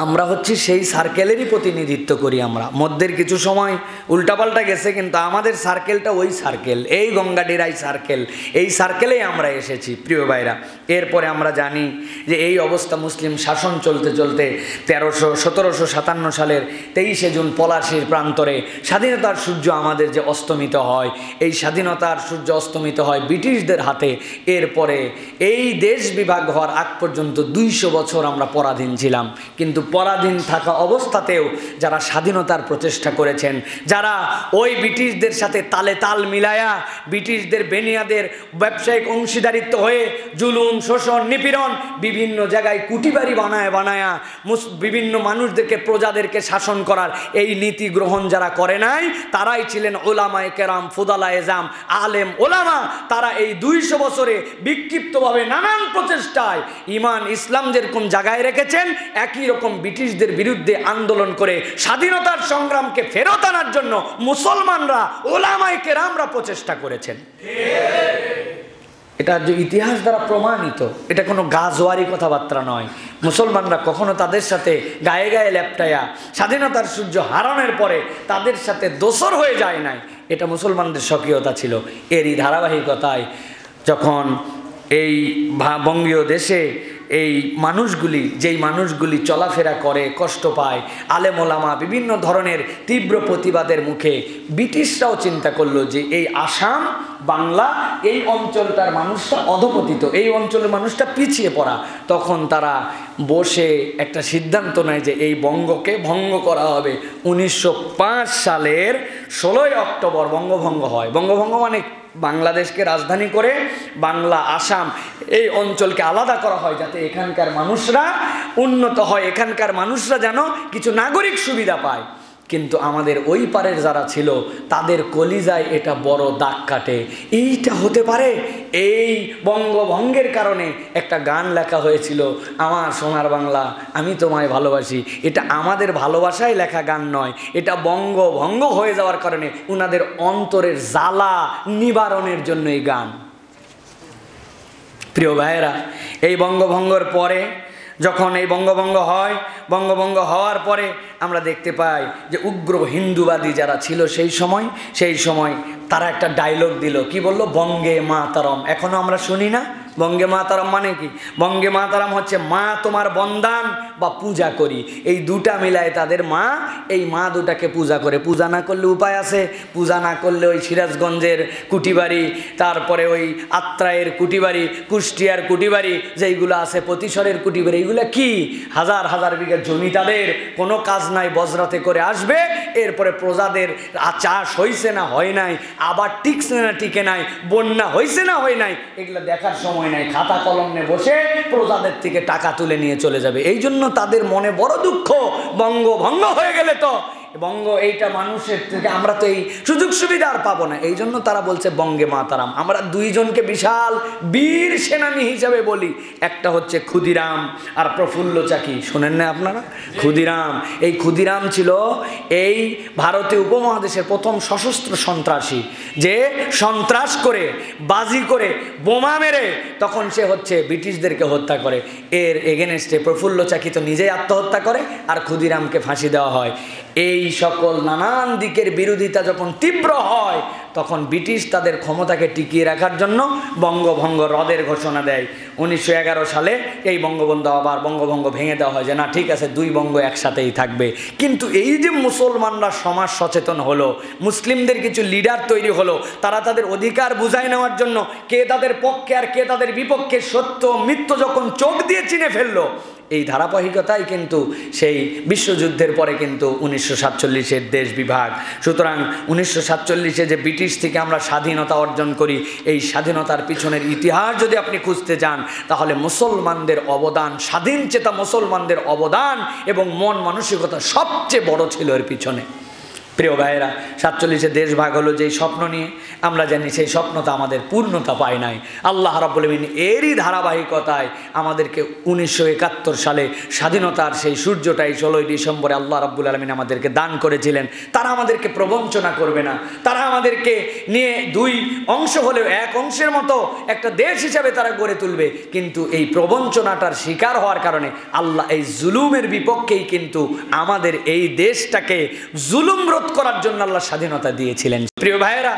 আমরা হচ্ছে সেই সার্কেলেরই প্রতিনিধিত্ব করি। আমরা মধ্যের কিছু সময় উল্টাপাল্টা গেছে, কিন্তু আমাদের সার্কেলটা ওই সার্কেল, এই গঙ্গাডিরাই সার্কেল, এই সার্কেলেই আমরা এসেছি প্রিয় ভাইরা। এরপরে আমরা জানি যে এই অবস্থা মুসলিম শাসন চলতে চলতে 1757 সালের 23শে জুন পলাশীর প্রান্তরে স্বাধীনতার সূর্য আমাদের যে অস্তমিত হয়, এই স্বাধীনতার সূর্য অস্তমিত হয় ব্রিটিশদের হাতে। এরপরে এই দেশ বিভাগ হওয়ার আগ পর্যন্ত 200 বছর আমরা পরাধীন ছিলাম, কিন্তু পরাধীন থাকা অবস্থাতেও যারা স্বাধীনতার প্রচেষ্টা করেছেন, যারা ওই ব্রিটিশদের সাথে তালে তাল মিলায়া ব্রিটিশদের বেনিয়াদের ব্যবসায়িক অংশীদারিত্ব হয়ে জুলুম, শোষণ, নিপীড়ন, বিভিন্ন জায়গায় কুটিবাড়ি বানায়া বিভিন্ন মানুষদেরকে, প্রজাদেরকে শাসন করার এই নীতি গ্রহণ যারা করে নাই, তারাই ছিলেন ওলামায়ে কেরাম, ফুদালায়ে জাম, আলেম ওলামা। তারা এই 200 বছরে বিক্ষিপ্তভাবে নানান প্রচেষ্টায় ইমান ইসলাম যেরকম জায়গায় রেখেছেন, একই রকম ব্রিটিশদের বিরুদ্ধে আন্দোলন করে স্বাধীনতার সংগ্রামকে ফেরত আনার জন্য মুসলমানরা, ওলামায়ে কেরামরা প্রচেষ্টা করেছেন। এটা যে ইতিহাস দ্বারা প্রমাণিত, এটা কোনো গাজওয়ারি কথাবার্তা নয়। মুসলমানরা কখনো তাদের সাথে গায়ে গায়ে লেপটাইয়া স্বাধীনতার সূর্য হারানোর পরে তাদের সাথে দোসর হয়ে যায় নাই। এটা মুসলমানদের স্বকীয়তা ছিল। এরই ধারাবাহিকতায় যখন এই বঙ্গীয় দেশে এই মানুষগুলি, যেই মানুষগুলি চলাফেরা করে, কষ্ট পায়, আলেম ওলামা বিভিন্ন ধরনের তীব্র প্রতিবাদের মুখে ব্রিটিশরাও চিন্তা করলো যে এই আসাম, বাংলা, এই অঞ্চলটার মানুষটা অধপতিত, এই অঞ্চলের মানুষটা পিছিয়ে পড়া। তখন তারা বসে একটা সিদ্ধান্ত নেয় যে এই বঙ্গকে ভঙ্গ করা হবে। 1905 সালের 16 অক্টোবর বঙ্গভঙ্গ হয়। বঙ্গভঙ্গ মানে বাংলাদেশকে রাজধানী করে বাংলা, আসাম এই অঞ্চলকে আলাদা করা হয়, যাতে এখানকার মানুষরা উন্নত হয়, এখানকার মানুষরা যেন কিছু নাগরিক সুবিধা পায়। কিন্তু আমাদের ওই পারের যারা ছিল তাদের কলিজায় এটা বড় দাগ কাটে। এইটা হতে পারে? এই বঙ্গভঙ্গের কারণে একটা গান লেখা হয়েছিল, আমার সোনার বাংলা আমি তোমায় ভালোবাসি। এটা আমাদের ভালোবাসায় লেখা গান নয়, এটা বঙ্গভঙ্গ হয়ে যাওয়ার কারণে উনাদের অন্তরের জ্বালা নিবারণের জন্য এই গান। প্রিয় ভাইয়েরা, এই বঙ্গভঙ্গর পরে যখন এই বঙ্গভঙ্গ হয়, বঙ্গভঙ্গ হওয়ার পরে আমরা দেখতে পাই যে উগ্র হিন্দুবাদী যারা ছিল সেই সময় তারা একটা ডায়লগ দিল। কি বললো? বঙ্গে মাতারম। এখনো আমরা শুনি না? বঙ্গে মাতারম মানে কি? বঙ্গে মাতারম হচ্ছে মা তোমার বন্দান বা পূজা করি, এই দুটা মিলায় তাদের মা। এই মা দুটাকে পূজা করে, পূজা না করলে উপায় আছে? পূজা না করলে ওই সিরাজগঞ্জের কুটিবাড়ি, তারপরে ওই আত্রায়ের কুটিবাড়ি, কুষ্টিয়ার কুটিবাড়ি যেইগুলো আছে, প্রতিশরের কুটিবাড়ি, এইগুলো কি হাজার হাজার বিঘা জমি, তাদের কোনো কাজ নাই, বজরাতে করে আসবে, এরপরে প্রজাদের চাষ হয়েছে না হয় নাই, আবার টিকছে না টিকে নাই, বন্যা হয়েছে না হয় নাই, এগুলো দেখার সময় নাই, খাতা কলম নিয়ে বসে প্রজাদের থেকে টাকা তুলে নিয়ে চলে যাবে। এই জন্য তাদের মনে বড় দুঃখ, বঙ্গভঙ্গ হয়ে গেলে তো বঙ্গ এইটা মানুষের থেকে আমরা তো এই সুযোগ সুবিধা আর পাবো না। এই জন্য তারা বলছে বঙ্গে মাতারাম। আমরা দুইজনকে বিশাল বীর সেনানী হিসাবে বলি, একটা হচ্ছে ক্ষুদিরাম আর প্রফুল্ল চাকি। শোনেন না আপনারা? ক্ষুদিরাম, এই ক্ষুদিরাম ছিল এই ভারতীয় উপমহাদেশের প্রথম সশস্ত্র সন্ত্রাসী, যে সন্ত্রাস করে, বাজি করে, বোমা মেরে তখন সে হচ্ছে ব্রিটিশদেরকে হত্যা করে। এর এগেনস্টে প্রফুল্ল চাকি তো নিজেই আত্মহত্যা করে আর ক্ষুদিরামকে ফাঁসি দেওয়া হয়। এই সকল নানান দিকের বিরোধিতা যখন তীব্র হয়, তখন ব্রিটিশ তাদের ক্ষমতাকে টিকিয়ে রাখার জন্য বঙ্গভঙ্গ রদের ঘোষণা দেয়। 1911 সালে এই বঙ্গভঙ্গ ভেঙে দেওয়া হয়, যে না ঠিক আছে, দুই বঙ্গ একসাথেই থাকবে। কিন্তু এই যে মুসলমানরা সমাজ সচেতন হলো, মুসলিমদের কিছু লিডার তৈরি হলো, তারা তাদের অধিকার বুঝাই নেওয়ার জন্য কে তাদের পক্ষে আর কে তাদের বিপক্ষে, সত্য মিথ্য যখন চোখ দিয়ে চিনে ফেললো, এই ধারাবাহিকতাই কিন্তু সেই বিশ্বযুদ্ধের পরে কিন্তু 1947-এর দেশ বিভাগ। সুতরাং 1947-এ যে ব্রিটিশ থেকে আমরা স্বাধীনতা অর্জন করি, এই স্বাধীনতার পিছনের ইতিহাস যদি আপনি খুঁজতে যান, তাহলে মুসলমানদের অবদান, স্বাধীনচেতা মুসলমানদের অবদান এবং মন মানসিকতা সবচেয়ে বড় ছিল এর পিছনে। প্রিয় ভাইয়েরা, 47-এ দেশ ভাগ হলো যেই স্বপ্ন নিয়ে, আমরা জানি সেই স্বপ্নটা আমাদের পূর্ণতা পায় নাই। আল্লাহ রাব্বুল আলামিন এরই ধারাবাহিকতায় আমাদেরকে 1971 সালে স্বাধীনতার সেই সূর্যটাই 16 ডিসেম্বরে আল্লাহ রাব্বুল আলামিন আমাদেরকে দান করেছিলেন। তারা আমাদেরকে প্রবঞ্চনা করবে না, তারা আমাদেরকে নিয়ে দুই অংশ হলেও এক অংশের মতো একটা দেশ হিসাবে তারা গড়ে তুলবে। কিন্তু এই প্রবঞ্চনাটার শিকার হওয়ার কারণে আল্লাহ এই জুলুমের বিপক্ষেই কিন্তু আমাদের এই দেশটাকে জুলুম করার জন্য আল্লাহ স্বাধীনতা দিয়েছিলেন। প্রিয় ভাইয়েরা,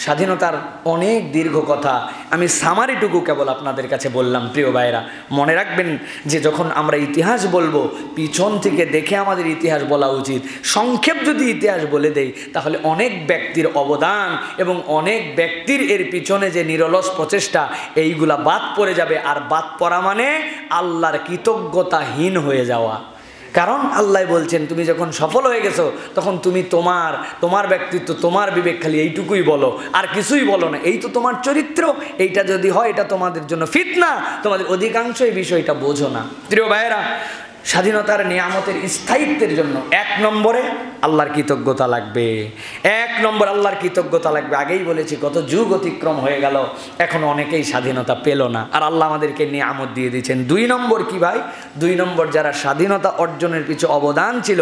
স্বাধীনতার অনেক দীর্ঘ কথা, আমি সামারিটুকু কেবল আপনাদের কাছে বললাম। প্রিয় ভাইয়েরা, মনে রাখবেন যে যখন আমরা ইতিহাস বলবো, পিছন থেকে দেখে আমাদের ইতিহাস বলা উচিত। সংক্ষেপ যদি ইতিহাস বলে দেই, তাহলে অনেক ব্যক্তির অবদান এবং অনেক ব্যক্তির এর পিছনে যে নিরলস প্রচেষ্টা, এইগুলা বাদ পড়ে যাবে। আর বাদ পড়া মানে আল্লাহর কৃতজ্ঞতাহীন হয়ে যাওয়া। কারণ আল্লাহ বলছেন, তুমি যখন সফল হয়ে গেছো, তখন তুমি তোমার ব্যক্তিত্ব, তোমার বিবেক খালি এইটুকুই বলো, আর কিছুই বলো না। এই তো তোমার চরিত্র। এইটা যদি হয়, এটা তোমাদের জন্য ফিতনা। তোমাদের অধিকাংশ এই বিষয়টা বোঝো না। প্রিয় ভাইয়েরা, স্বাধীনতার নিয়ামতের স্থায়িত্বের জন্য 1 নম্বরে আল্লাহর কৃতজ্ঞতা লাগবে। 1 নম্বর আল্লাহর কৃতজ্ঞতা লাগবে। আগেই বলেছি, কত যুগ অতিক্রম হয়ে গেল, এখন অনেকেই স্বাধীনতা পেল না, আর আল্লাহ আমাদেরকে নিয়ামত দিয়ে দিয়েছেন। 2 নম্বর কি ভাই? 2 নম্বর যারা স্বাধীনতা অর্জনের পিছু অবদান ছিল,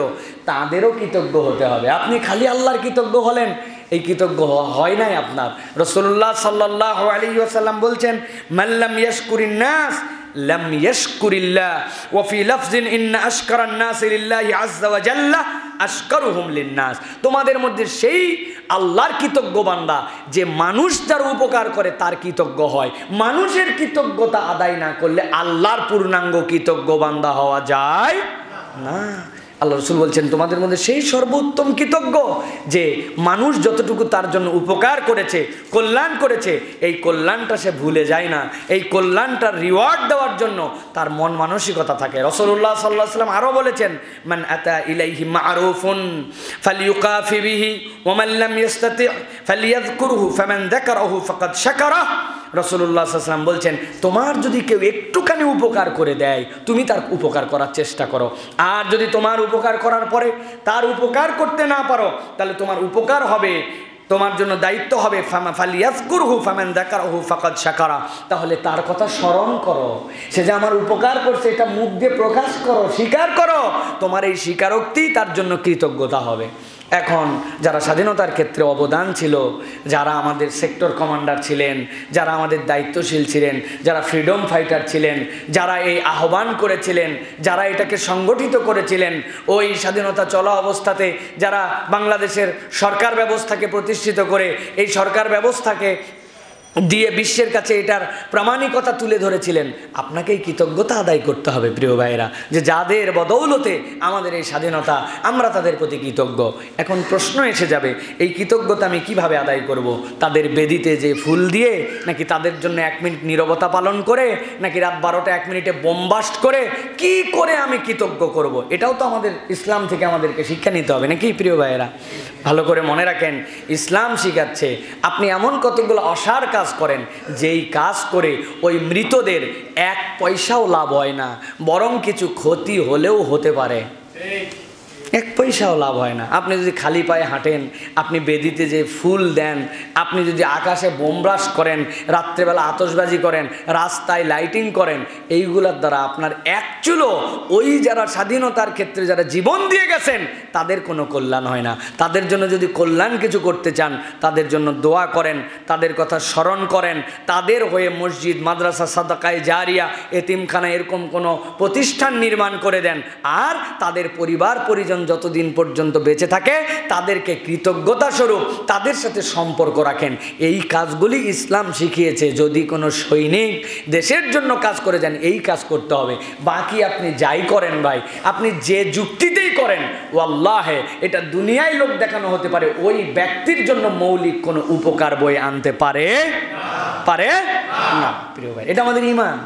তাদেরও কৃতজ্ঞ হতে হবে। আপনি খালি আল্লাহর কৃতজ্ঞ হলেন, এই কৃতজ্ঞ হয় নাই আপনার। রাসূলুল্লাহ সাল্লাল্লাহু আলাইহি ওয়াসাল্লাম বলছেন, মাল্লাম ইয়াশকুরিন নাস লাম ইয়াশকুরিল্লাহ ওয়া ফি লাফজিন ইন্না আশকারান নাস লিল্লাহি আযজা ওয়া জাল্লা আশকারুহুম লিন-নাস। তোমাদের মধ্যে সেই আল্লাহর কৃতজ্ঞ বান্দা যে মানুষ যার উপকার করে তার কৃতজ্ঞ হয়। মানুষের কৃতজ্ঞতা আদায় না করলে আল্লাহর পূর্ণাঙ্গ কৃতজ্ঞ বান্দা হওয়া যায় না। আল্লাহ রাসূল বলছেন, তোমাদের মধ্যে সেই সর্বোত্তম কৃতজ্ঞ যে মানুষ যতটুকু তার জন্য উপকার করেছে, কল্যাণ করেছে, এই কল্যাণটা সে ভুলে যায় না। এই কল্যাণটার রিওয়ার্ড দেওয়ার জন্য তার মন মানসিকতা থাকে। রাসূলুল্লাহ সাল্লাল্লাহু আলাইহি ওয়াসাল্লাম আরও বলেছেন, মান আতা ইলাইহি মা'রুফুন ফালিয়ুকাফি বিহি ওয়া মান লাম ইস্তাতি' ফালিয়াযকুরহু ফামান যাকারাহু ফাকাদ শাকারা। রাসূলুল্লাহ সাল্লাল্লাহু আলাইহি ওয়াসাল্লাম বলছেন, তোমার যদি কেউ একটুখানি উপকার করে দেয় তুমি তার উপকার করার চেষ্টা করো, আর যদি তোমার উপকার করার পরে তার উপকার করতে না পারো তাহলে তোমার উপকার হবে, তোমার জন্য দায়িত্ব হবে ফালিয়াযকুরহু ফামান যাকারাহু ফাকাদ শাকারা, তাহলে তার কথা স্মরণ করো। সে যে আমার উপকার করছে এটা মুখ দিয়ে প্রকাশ করো, স্বীকার করো। তোমার এই স্বীকারোক্তি তার জন্য কৃতজ্ঞতা হবে। এখন যারা স্বাধীনতার ক্ষেত্রে অবদান ছিল, যারা আমাদের সেক্টর কমান্ডার ছিলেন, যারা আমাদের দায়িত্বশীল ছিলেন, যারা ফ্রিডম ফাইটার ছিলেন, যারা এই আহ্বান করেছিলেন, যারা এটাকে সংগঠিত করেছিলেন, ওই স্বাধীনতা চলা অবস্থাতে যারা বাংলাদেশের সরকার ব্যবস্থাকে প্রতিষ্ঠিত করে এই সরকার ব্যবস্থাকে দিয়ে বিশ্বের কাছে এটার প্রামাণিকতা তুলে ধরেছিলেন, আপনাকেই কৃতজ্ঞতা আদায় করতে হবে প্রিয় ভাইয়েরা, যে যাদের বদৌলতে আমাদের এই স্বাধীনতা, আমরা তাদের প্রতি কৃতজ্ঞ। এখন প্রশ্ন এসে যাবে, এই কৃতজ্ঞতা আমি কিভাবে আদায় করব? তাদের বেদিতে যে ফুল দিয়ে, নাকি তাদের জন্য 1 মিনিট নীরবতা পালন করে, নাকি রাত 12টা 1 মিনিটে বোমবাস্ট করে? কি করে আমি কৃতজ্ঞ করব? এটাও তো আমাদের ইসলাম থেকে আমাদেরকে শিক্ষা নিতে হবে নাকি প্রিয় ভাইয়েরা? ভালো করে মনে রাখেন, ইসলাম শিখাচ্ছে আপনি এমন কতগুলো অসার কাজ করেন যেই কাজ করে ওই মৃতদের 1 পয়সাও লাভ হয় না, বরং কিছু ক্ষতি হলেও হতে পারে। 1 পয়সাও লাভ হয় না। আপনি যদি খালি পায়ে হাঁটেন, আপনি বেদিতে যে ফুল দেন, আপনি যদি আকাশে বোমব্লাস্ট করেন, রাত্রেবেলা আতশবাজি করেন, রাস্তায় লাইটিং করেন, এইগুলোর দ্বারা আপনার অ্যাকচুয়ালি ওই যারা স্বাধীনতার ক্ষেত্রে যারা জীবন দিয়ে গেছেন তাদের কোনো কল্যাণ হয় না। তাদের জন্য যদি কল্যাণ কিছু করতে চান, তাদের জন্য দোয়া করেন, তাদের কথা স্মরণ করেন, তাদের হয়ে মসজিদ, মাদ্রাসা, সাদাকায়ে জারিয়া, এতিমখানা এরকম কোনো প্রতিষ্ঠান নির্মাণ করে দেন, আর তাদের পরিবার পরিজন যতদিন পর্যন্ত বেঁচে থাকে তাদেরকে কৃতজ্ঞতা স্বরূপ তাদের সাথে সম্পর্ক রাখেন। এই কাজগুলি ইসলাম শিখিয়েছে। যদি কোনো সৈনিক দেশের জন্য কাজ করে যান, এই কাজ করতে হবে। বাকি আপনি যাই করেন ভাই, আপনি যে যুক্তিতেই করেন, ওয়াল্লাহে এটা দুনিয়ায় লোক দেখানো হতে পারে, ওই ব্যক্তির জন্য মৌলিক কোনো উপকার বয়ে আনতে পারে না প্রিয় ভাই। এটা আমাদের ঈমান,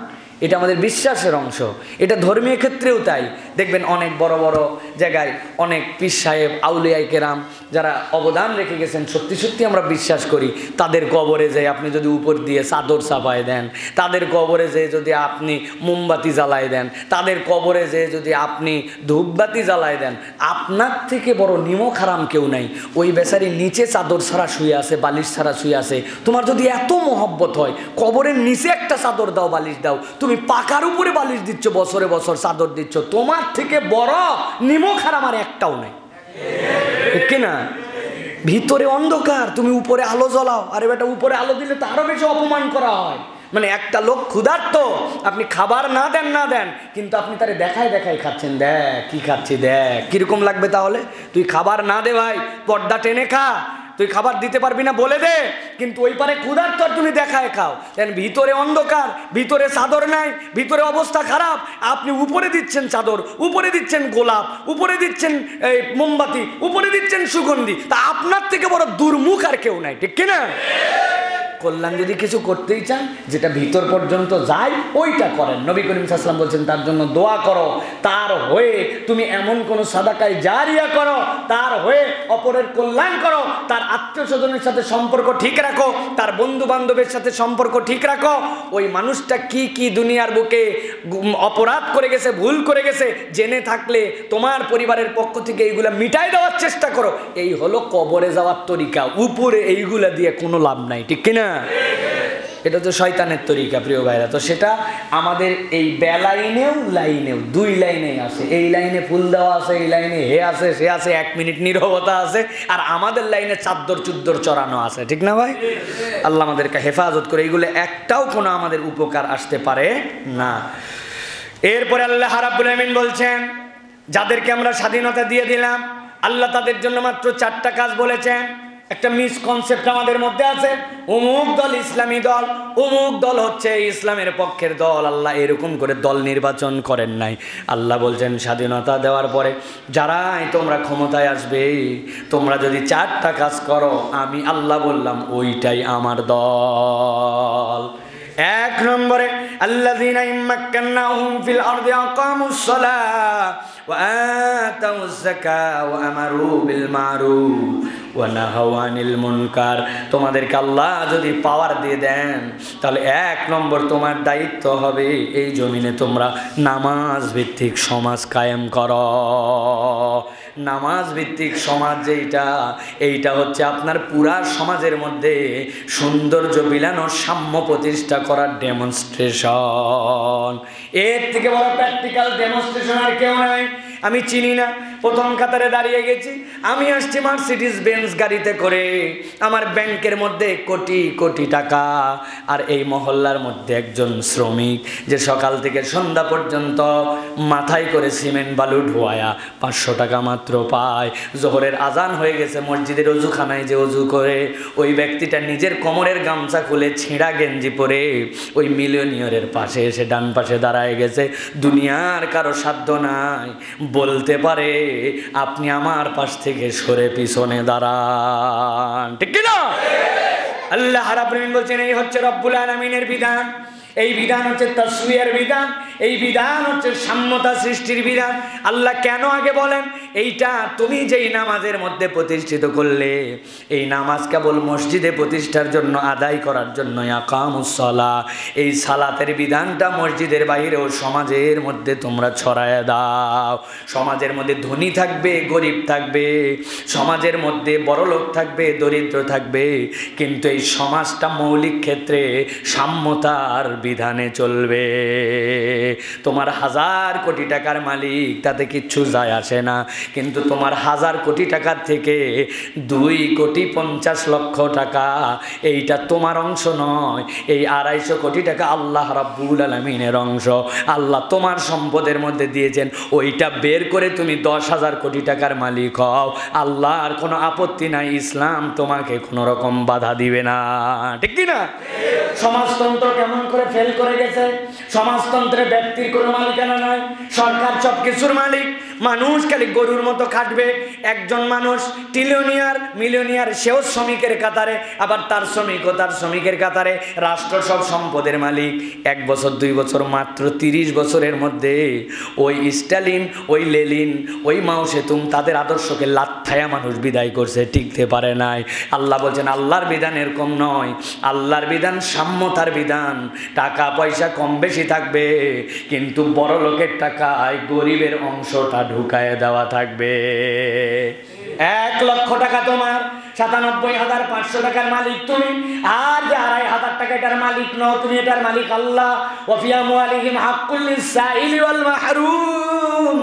এটা আমাদের বিশ্বাসের অংশ। এটা ধর্মীয় ক্ষেত্রেও তাই। দেখবেন অনেক বড় বড় জায়গায় অনেক পীর সাহেব, আউলিয়া কেরাম যারা অবদান রেখে গেছেন, সত্যি সত্যি আমরা বিশ্বাস করি, তাদের কবরে যে আপনি যদি উপর দিয়ে চাদর চাপায় দেন, তাদের কবরে যে যদি আপনি মোমবাতি জ্বালায় দেন, তাদের কবরে যে যদি আপনি ধূপবাতি জ্বালায় দেন, আপনার থেকে বড় নিমক হারাম কেউ নাই। ওই বেচারি নিচে চাদর ছাড়া শুয়ে আছে, বালিশ ছাড়া শুয়ে আছে। তোমার যদি এত মহব্বত হয়, কবরের নিচে একটা চাদর দাও, বালিশ দাও। তুমি পাকার উপরে বালিশ দিচ্ছ, বছরে বছর চাদর দিচ্ছ, তোমার থেকে বড় নিমক হারাম আর একটাও নাই, ঠিক না? ভিতরে অন্ধকার, তুমি উপরে আলো জ্বলাও। আরে বেটা, উপরে আলো দিলে তো আরো বেশি অপমান করা হয়। মানে একটা লোক ক্ষুধার্ত, আপনি খাবার না দেন, কিন্তু আপনি তারে দেখাই খাচ্ছেন, দেখ কি খাচ্ছি, দেখ কিরকম লাগবে। তাহলে তুই খাবার না দে ভাই, পর্দা টেনে খা, তুই খাবার দিতে পারবি না বলে দে, কিন্তু ওই পারে ক্ষুধার্ত আর তুমি দেখায় খাও। দেন ভিতরে অন্ধকার, ভিতরে চাদর নাই, ভিতরে অবস্থা খারাপ, আপনি উপরে দিচ্ছেন চাদর, উপরে দিচ্ছেন গোলাপ, উপরে দিচ্ছেন এই মোমবাতি, উপরে দিচ্ছেন সুগন্ধি, তা আপনার থেকে বড় দুর্মুখ আর কেউ নাই, ঠিক কিনা? কল্যাণ যদি কিছু করতেই চান, যেটা ভিতর পর্যন্ত যায় ওইটা করেন। নবী করিম সাল্লাল্লাহু আলাইহি ওয়াসাল্লাম বলছেন, তার জন্য দোয়া করো, তার হয়ে তুমি এমন কোনো সাদাকায়ে জারিয়া করো, তার হয়ে অপরের কল্যাণ করো, তার আত্মীয় স্বজনের সাথে সম্পর্ক ঠিক রাখো, তার বন্ধু বান্ধবের সাথে সম্পর্ক ঠিক রাখো। ওই মানুষটা কি কি দুনিয়ার বুকে অপরাধ করে গেছে, ভুল করে গেছে, জেনে থাকলে তোমার পরিবারের পক্ষ থেকে এইগুলা মিটাই দেওয়ার চেষ্টা করো। এই হলো কবরে যাওয়ার তরিকা। উপরে এইগুলা দিয়ে কোনো লাভ নাই, ঠিক কিনা? এটা তো শয়তানের তরিকা প্রিয় ভাইরা। তো সেটা আমাদের এই বেলাইনেও লাইনেও দুই লাইনেই আছে। এই লাইনে ফুল দেওয়া আছে, এই লাইনে হে আছে সে আছে, 1 মিনিট নীরবতা আছে, আর আমাদের লাইনে চাদ্দর চুদ্দর চড়ানো আছে, ঠিক না ভাই? আল্লাহ আমাদেরকে হেফাজত করে, এইগুলো একটাও কোনো আমাদের উপকার আসতে পারে না। এরপরে আল্লাহ রাব্বুল আমিন বলছেন, যাদেরকে আমরা স্বাধীনতা দিয়ে দিলাম, আল্লাহ তাদের জন্য মাত্র 4টা কাজ বলেছেন। একটা মিসকনসেপ্ট আমাদের মধ্যে আছে, অমুক দল ইসলামী দল, অমুক দল হচ্ছে ইসলামের পক্ষের দল। আল্লাহ এরকম করে দল নির্বাচন করেন নাই। আল্লাহ বলছেন স্বাধীনতা দেওয়ার পরে যারাই তোমরা ক্ষমতায় আসবে, তোমরা যদি 4টা কাজ করো, আমি আল্লাহ বললাম ওইটাই আমার দল। 1 নম্বরে আল্লাযীনা ইম্মাক্কান্নাহুম ফিল আরদি আকামুস সালাহ ওয়া আতাউয যাকাত ওয়া আমারু বিল মারুফ ওয়া নাহাউ আনিল মুনকার। তোমাদেরকে আল্লাহ যদি পাওয়ার দিয়ে দেন, তাহলে 1 নম্বর তোমার দায়িত্ব হবে এই জমিনে তোমরা নামাজ ভিত্তিক সমাজ কায়েম করো। নামাজ ভিত্তিক সমাজ যেইটা, এইটা হচ্ছে আপনার পুরা সমাজের মধ্যে সৌন্দর্য বিলানো, সাম্য প্রতিষ্ঠা করার ডেমনস্ট্রেশন। এর থেকে বড় প্র্যাকটিক্যাল ডেমনস্ট্রেশন আর কেউ নাই। আমি চিনি না, প্রথম কাতারে দাঁড়িয়ে গেছি, আমি আসছি মার্সিডিজ বেঞ্জ গাড়িতে করে, আমার ব্যাংকের মধ্যে কোটি কোটি টাকা, আর এই মহল্লার মধ্যে একজন শ্রমিক যে সকাল থেকে সন্ধ্যা পর্যন্ত মাথায় করে সিমেন্ট বালু ঢোয়া 500 টাকা মাত্র পায়। জোহরের আজান হয়ে গেছে, মসজিদের অজুখানায় যে অজু করে, ওই ব্যক্তিটা নিজের কোমরের গামছা খুলে ছেঁড়া গেঞ্জি পরে ওই মিলিয়নিয়রের পাশে এসে ডান পাশে দাঁড়ায় গেছে। দুনিয়ার কারো সাধ্য নাই বলতে পারে আপনি আমার পাশ থেকে সরে পিছনে দাঁড়ান, ঠিক কি না? আল্লাহ রাব্বুল আলামিন বলছেন এই হচ্ছে রব্বুল আলামিনের বিধান। এই বিধান হচ্ছে তাসওয়িয়ার বিধান, এই বিধান হচ্ছে সাম্যতা সৃষ্টির বিধান। আল্লাহ কেন আগে বলেন, এইটা তুমি যেই নামাজের মধ্যে প্রতিষ্ঠিত করলে, এই নামাজ কেবল মসজিদে প্রতিষ্ঠার জন্য, আদায় করার জন্য, আকামুস সালাহ, এই সালাতের বিধানটা মসজিদের বাইরেও সমাজের মধ্যে তোমরা ছড়ায় দাও। সমাজের মধ্যে ধনী থাকবে, গরিব থাকবে, সমাজের মধ্যে বড়লোক থাকবে, দরিদ্র থাকবে, কিন্তু এই সমাজটা মৌলিক ক্ষেত্রে সাম্যতার বিধানে চলবে। তোমার 1000 কোটি টাকার মালিক, তাতে কিচ্ছু যায় আসে না, কিন্তু তোমার 1000 কোটি টাকার থেকে 2,50,00,000 টাকা এইটা তোমার অংশ নয়, এই 250 কোটি টাকা আল্লাহ রাব্বুল আলামিনের অংশ। আল্লাহ তোমার সম্পদের মধ্যে দিয়েছেন, ওইটা বের করে তুমি 10,000 কোটি টাকার মালিক হও, আল্লাহর কোনো আপত্তি নাই, ইসলাম তোমাকে কোনো রকম বাধা দিবে না, ঠিক কি না? সমাজতন্ত্র কেমন করে ফেল করে গেছে। সমাজতন্ত্রে ব্যক্তির কোনো মালিকানা নাই, সরকার সব কিছুর মালিক, মানুষ খালি গরুর মতো খাটবে। একজন মানুষ ট্রিলিয়নিয়ার মিলিয়নিয়ার, সেও শ্রমিকের কাতারে, আবার তার শ্রমিকও তার শ্রমিকের কাতারে। রাষ্ট্র সব সম্পদের মালিক। 1 বছর 2 বছর, মাত্র 30 বছরের মধ্যে ওই স্টালিন, ওই লেলিন, ওই মাও সেতুং, তাদের আদর্শকে লাথিয়া মানুষ বিদায় করছে, টিকতে পারে নাই। আল্লাহ বলছেন আল্লাহর বিধান এরকম নয়, আল্লাহর বিধান সাম্যতার বিধান। টাকা পয়সা কম বেশি থাকবে, কিন্তু বড় লোকের টাকায় গরিবের অংশটা ঢুকায় দেওয়া থাকবে। 1 লক্ষ টাকা তোমার, 97,500 টাকার মালিক তুমি, আর যে 2,500 টাকা এটার মালিক নও তুমি, এটার মালিক আল্লাহ। ওয়াফি আমওয়ালিহিম হাক্কুল লিস-সাইলি ওয়াল মাহরুম,